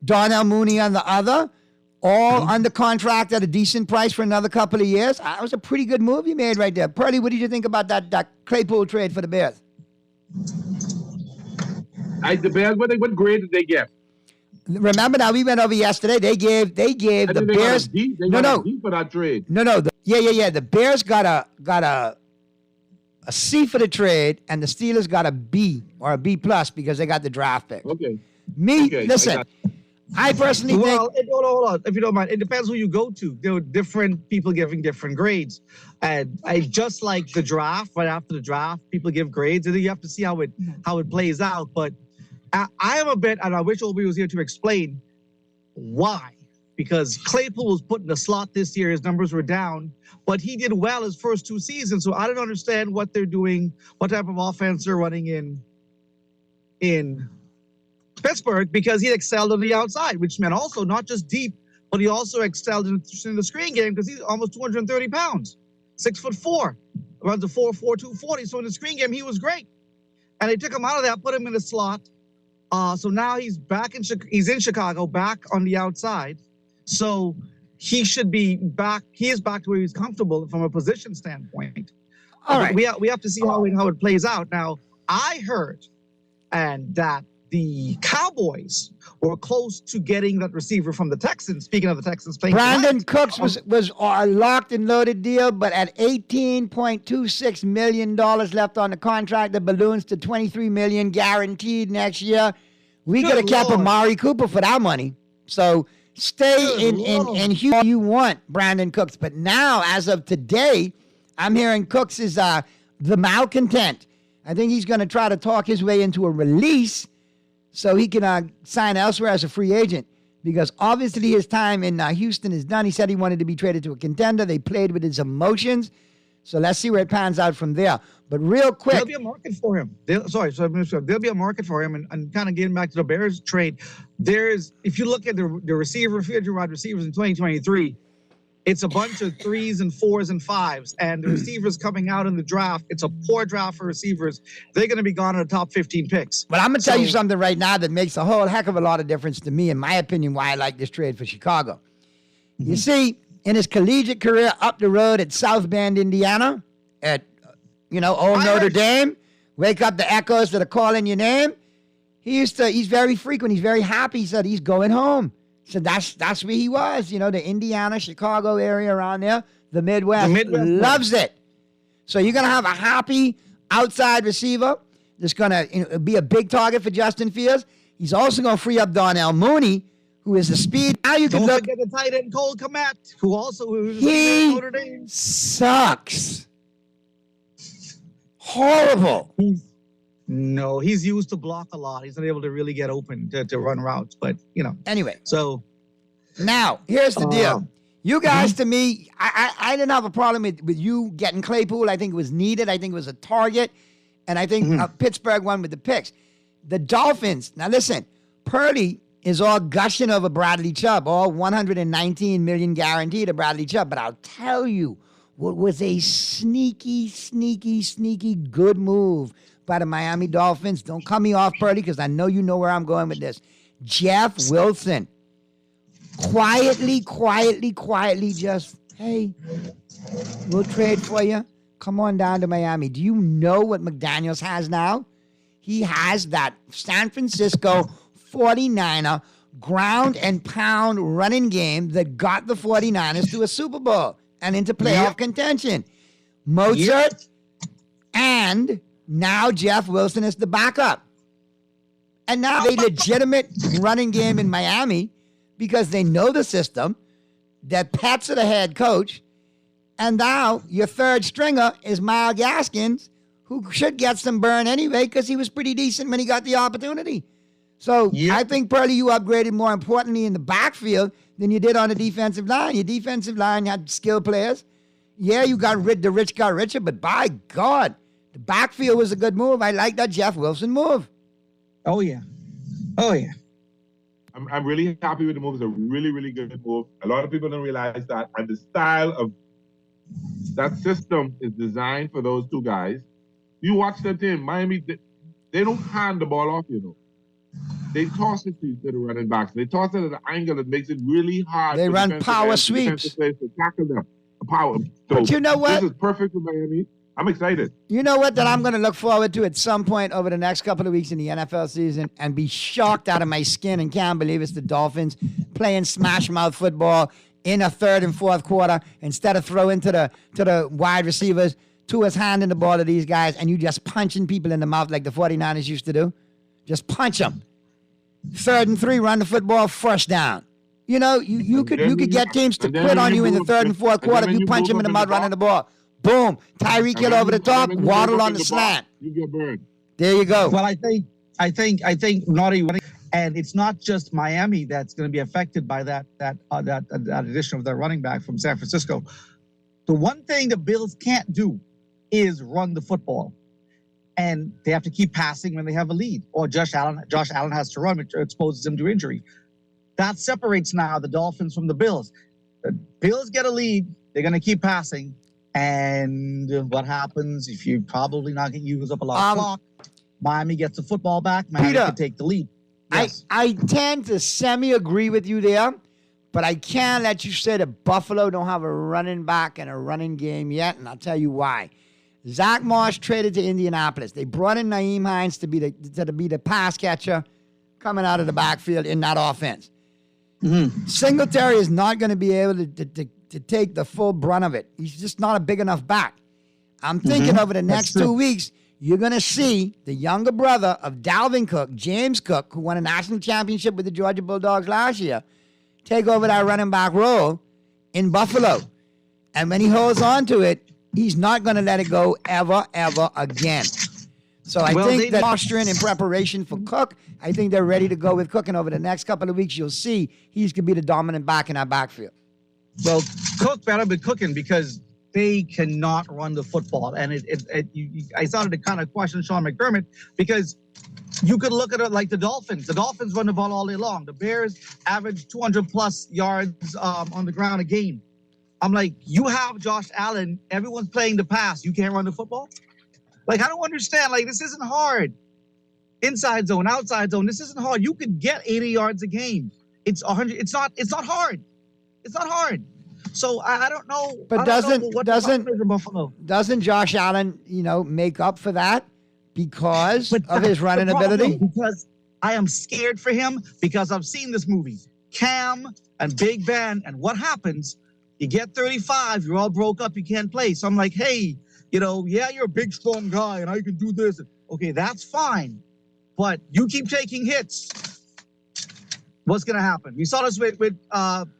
Darnell Mooney on the other, all under contract at a decent price for another couple of years. That was a pretty good move you made right there. Purdy, what did you think about that Claypool trade for the Bears? The Bears, what grade did they get? Remember now, we went over yesterday. They gave the Bears. They got a D for that trade. No. The Bears got a C for the trade, and the Steelers got a B or a B plus because they got the draft pick. Okay. Listen. I personally think. Well, hold on, if you don't mind. It depends who you go to. There were different people giving different grades, and I just like the draft. Right after the draft, people give grades, and then you have to see how it plays out. But I am a bit, and I wish Obi was here to explain why. Because Claypool was put in the slot this year, his numbers were down, but he did well his first 2 seasons. So I don't understand what they're doing, what type of offense they're running in Pittsburgh, because he excelled on the outside, which meant also not just deep, but he also excelled in the screen game because he's almost 230 pounds, 6'4", runs a 4.4, 240. So in the screen game, he was great. And they took him out of that, put him in the slot. So now he's back he's in Chicago, back on the outside. So he should be back. He is back to where he's comfortable from a position standpoint. All right. We have to see how it plays out. Now, I heard that the Cowboys were close to getting that receiver from the Texans. Speaking of the Texans playing Brandon Cooks was a locked and loaded deal, but at $18.26 million left on the contract, the balloons to $23 million guaranteed next year. We could have kept Amari Cooper for that money. So stay in who you want, Brandon Cooks. But now, as of today, I'm hearing Cooks is the malcontent. I think he's going to try to talk his way into a release so he can sign elsewhere as a free agent, because obviously his time in Houston is done. He said he wanted to be traded to a contender. They played with his emotions. So let's see where it pans out from there. But real quick. There'll be a market for him. There'll be a market for him. And kind of getting back to the Bears trade, if you look at the receiver, wide receivers in 2023, it's a bunch of 3s and 4s and 5s. And the receivers coming out in the draft, it's a poor draft for receivers. They're going to be gone in the top 15 picks. But I'm going to tell you something right now that makes a whole heck of a lot of difference to me, in my opinion, why I like this trade for Chicago. Mm-hmm. You see, in his collegiate career up the road at South Bend, Indiana, at, old Notre Dame, wake up the echoes that are calling your name. He's very frequent. He's very happy. He said he's going home. So that's where he was, the Indiana, Chicago area around there, the Midwest loves it. So you're going to have a happy outside receiver that's going to be a big target for Justin Fields. He's also going to free up Darnell Mooney, who is a speed. Now you can forget the tight end Cole Kmet, who Notre Dame. Sucks. Horrible. No, he's used to block a lot. He's not able to really get open to run routes, but Anyway. So now here's the deal. You guys, to me, I didn't have a problem with you getting Claypool. I think it was needed. I think it was a target. And I think Pittsburgh won with the picks. The Dolphins, now listen, Purdy is all gushing over Bradley Chubb, all $119 million guaranteed to Bradley Chubb. But I'll tell you what was a sneaky good move by the Miami Dolphins. Don't cut me off, Purdy, because I know you know where I'm going with this. Jeff Wilson. Quietly, just, hey, we'll trade for you. Come on down to Miami. Do you know what McDaniels has now? He has that San Francisco 49er ground and pound running game that got the 49ers to a Super Bowl and into playoff contention. Mozart and now Jeff Wilson is the backup. And now a legitimate running game in Miami because they know the system. Their pets are the head coach. And now your third stringer is Myles Gaskins, who should get some burn anyway because he was pretty decent when he got the opportunity. So I think, Purdy, you upgraded more importantly in the backfield than you did on the defensive line. Your defensive line had skilled players. Yeah, you got the rich got richer, but by God, the backfield was a good move. I like that Jeff Wilson move. Oh, yeah. Oh, yeah. I'm really happy with the move. It's a really, really good move. A lot of people don't realize that. And the style of that system is designed for those two guys. You watch that team, Miami, they don't hand the ball off, you know. They toss it to the running backs. They toss it at an angle that makes it really hard. They run power sweeps. To tackle them. Power. So But you know what? This is perfect for Miami. I'm excited. You know what that I'm going to look forward to at some point over the next couple of weeks in the NFL season and be shocked out of my skin and can't believe it's the Dolphins playing smash mouth football in a third and fourth quarter instead of throwing to the wide receivers. Tua's handing the ball to these guys and you just punching people in the mouth like the 49ers used to do. Just punch them. 3rd and 3, run the football, first down. You know, you could get teams to quit on you in the 3rd and 4th quarter if you punch them in the mouth running the ball. Boom. Tyreek Hill over the top, Waddle on the slant. You get burned. There you go. Well, I think Naughty, and it's not just Miami that's going to be affected by that addition of their running back from San Francisco. The one thing the Bills can't do is run the football. And they have to keep passing when they have a lead. Or Josh Allen has to run, which exposes him to injury. That separates now the Dolphins from the Bills. The Bills get a lead, they're going to keep passing. And what happens if you probably not get used up a lot of clock? Miami gets the football back. Miami can take the lead. Yes. I tend to semi-agree with you there, but I can't let you say that Buffalo don't have a running back and a running game yet, and I'll tell you why. Zach Moss traded to Indianapolis. They brought in Nyheim Hines to be the pass catcher coming out of the backfield in that offense. Mm-hmm. Singletary is not going to be able to take the full brunt of it. He's just not a big enough back. I'm thinking over the next 2 weeks, you're going to see the younger brother of Dalvin Cook, James Cook, who won a national championship with the Georgia Bulldogs last year, take over that running back role in Buffalo. And when he holds on to it, he's not going to let it go ever again. So I think that posturing in preparation for Cook, I think they're ready to go with Cook. And over the next couple of weeks, you'll see he's going to be the dominant back in our backfield. Well, Cook better be cooking because they cannot run the football. And I started to kind of question Sean McDermott because you could look at it like the Dolphins. The Dolphins run the ball all day long. The Bears average 200-plus yards on the ground a game. I'm like, you have Josh Allen. Everyone's playing the pass. You can't run the football? Like, I don't understand. Like, this isn't hard. Inside zone, outside zone. This isn't hard. You could get 80 yards a game. It's 100. It's not hard. It's not hard. So I don't know. But doesn't Josh Allen, make up for that because of his running ability? Because I am scared for him because I've seen this movie, Cam and Big Ben, and what happens? You get 35, you're all broke up, you can't play. So I'm like, hey, you're a big, strong guy, and I can do this. Okay, that's fine. But you keep taking hits. What's going to happen? We saw this with Donovan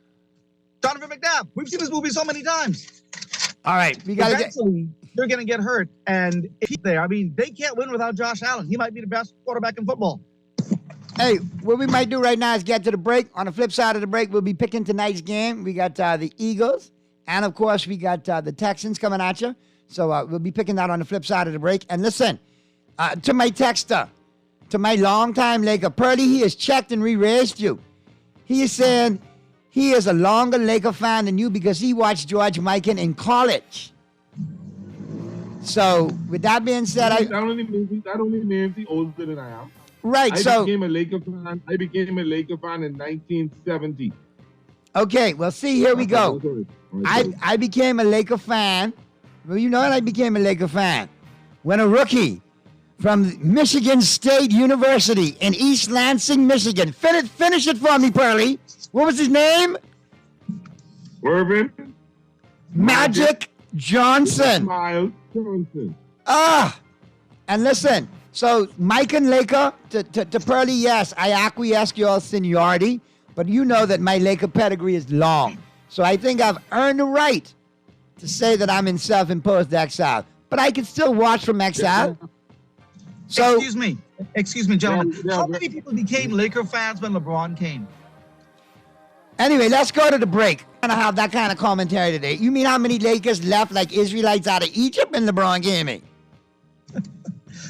McNabb. We've seen this movie so many times. All right, we got to eventually, they're going to get hurt. And if he's there, they can't win without Josh Allen. He might be the best quarterback in football. Hey, what we might do right now is get to the break. On the flip side of the break, we'll be picking tonight's game. We got the Eagles, and of course, we got the Texans coming at you. So we'll be picking that on the flip side of the break. And listen, to my texter, to my longtime Laker, Pearly, he has checked and re-raised you. He is saying he is a longer Laker fan than you because he watched George Mikan in college. So, with that being said, that only means he's older than I am. Right, I became a Laker fan in 1970. Okay, well, see, here we go. I became a Laker fan. Well, you know what? I became a Laker fan when a rookie from Michigan State University in East Lansing, Michigan. Finish it for me, Pearly. What was his name? Irvin Magic Johnson. Miles Johnson. And listen. So, Mike and Laker, to Pearly, yes, I acquiesce your seniority, but you know that my Laker pedigree is long. So I think I've earned the right to say that I'm in self-imposed exile. But I can still watch from exile. So, Excuse me, gentlemen. How many people became Laker fans when LeBron came? Anyway, let's go to the break. I don't have that kind of commentary today. You mean how many Lakers left like Israelites out of Egypt in LeBron game, eh?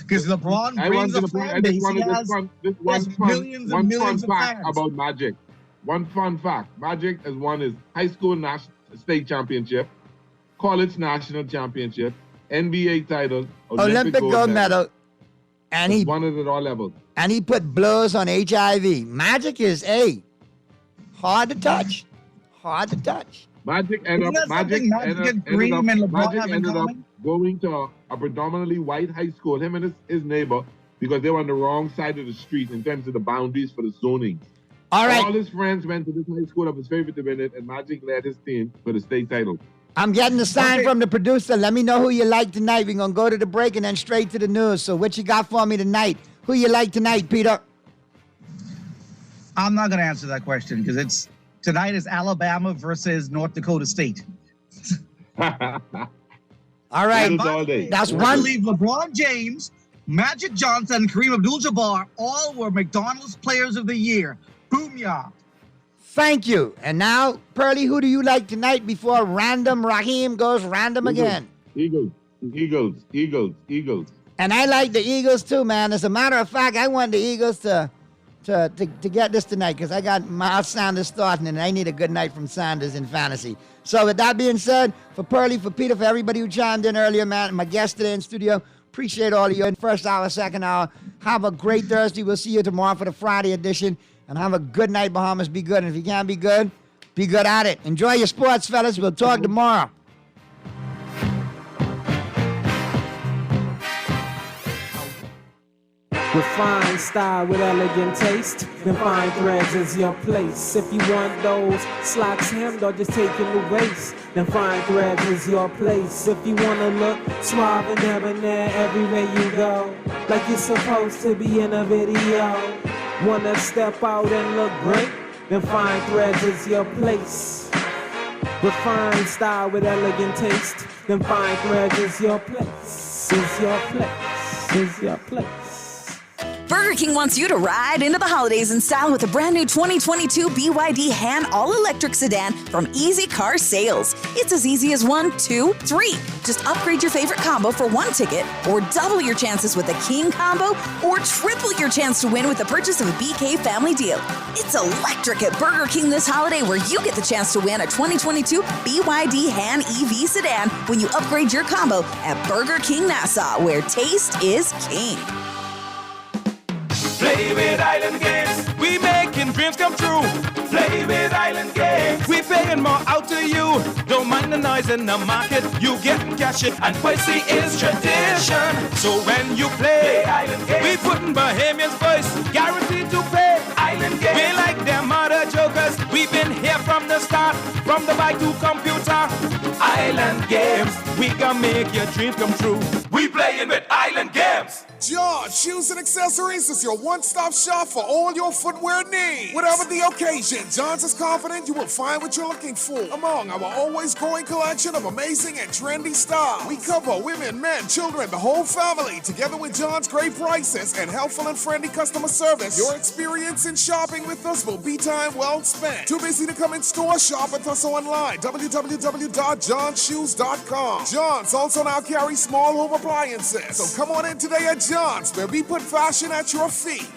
Because LeBron brings a fan base. He has millions and millions of fact fans. about Magic. One fun fact. Magic has won his high school state championship, college national championship, NBA title, Olympic gold medal. And he won it at all levels. And he put blows on HIV. Magic is hard to touch. Hard to touch. Magic ended up going to a predominantly white high school, him and his neighbor, because they were on the wrong side of the street in terms of the boundaries for the zoning. All right. All his friends went to this high school of his favorite to win it, and Magic led his team for the state title. I'm getting the sign from the producer. Let me know who you like tonight. We're going to go to the break and then straight to the news. So what you got for me tonight? Who you like tonight, Peter? I'm not going to answer that question because tonight is Alabama versus North Dakota State. All right. That's one. I believe LeBron James, Magic Johnson, and Kareem Abdul-Jabbar all were McDonald's Players of the Year. Booyah. Thank you. And now, Pearly, who do you like tonight before Random Raheem goes random again? Eagles. And I like the Eagles too, man. As a matter of fact, I want the Eagles to get this tonight because I got Miles Sanders starting and I need a good night from Sanders in fantasy. So with that being said, for Pearly, for Peter, for everybody who chimed in earlier, man, my guest today in studio, appreciate all of you in first hour, second hour. Have a great Thursday. We'll see you tomorrow for the Friday edition. And have a good night, Bahamas. Be good. And if you can't be good at it. Enjoy your sports, fellas. We'll talk tomorrow. Refined style with elegant taste, then fine threads is your place. If you want those slacks hemmed or just taking the waist, then fine threads is your place. If you wanna look suave and debonair everywhere you go, like you're supposed to be in a video, wanna step out and look great, then fine threads is your place. Refined style with elegant taste, then fine threads is your place. Is your place. Is your place. Burger King wants you to ride into the holidays in style with a brand new 2022 BYD Han all-electric sedan from Easy Car Sales. It's as easy as 1, 2, 3. Just upgrade your favorite combo for one ticket, or double your chances with a King combo, or triple your chance to win with the purchase of a BK family deal. It's electric at Burger King this holiday, where you get the chance to win a 2022 BYD Han EV sedan when you upgrade your combo at Burger King Nassau, where taste is king. Play with Island Games, we making dreams come true. Play with Island Games, we paying more out to you. Don't mind the noise in the market, you getting cash in, and pricey is tradition. So when you play Island Games, we putting Bahamians first, guaranteed to pay. Island Games, we like them other jokers. We've been here from the start, from the bike to computer. Island Games, we gonna make your dreams come true. We playing with Island Games. John Shoes and Accessories is your one-stop shop for all your footwear needs. Whatever the occasion, John's is confident you will find what you're looking for among our always growing collection of amazing and trendy styles. We cover women, men, children, the whole family. Together with John's great prices and helpful and friendly customer service, your experience in shopping with us will be time well spent. Too busy to come in store? Shop with us online. www.johnshoes.com. John's also now carries small home appliances. So come on in today at John's, where we put fashion at your feet.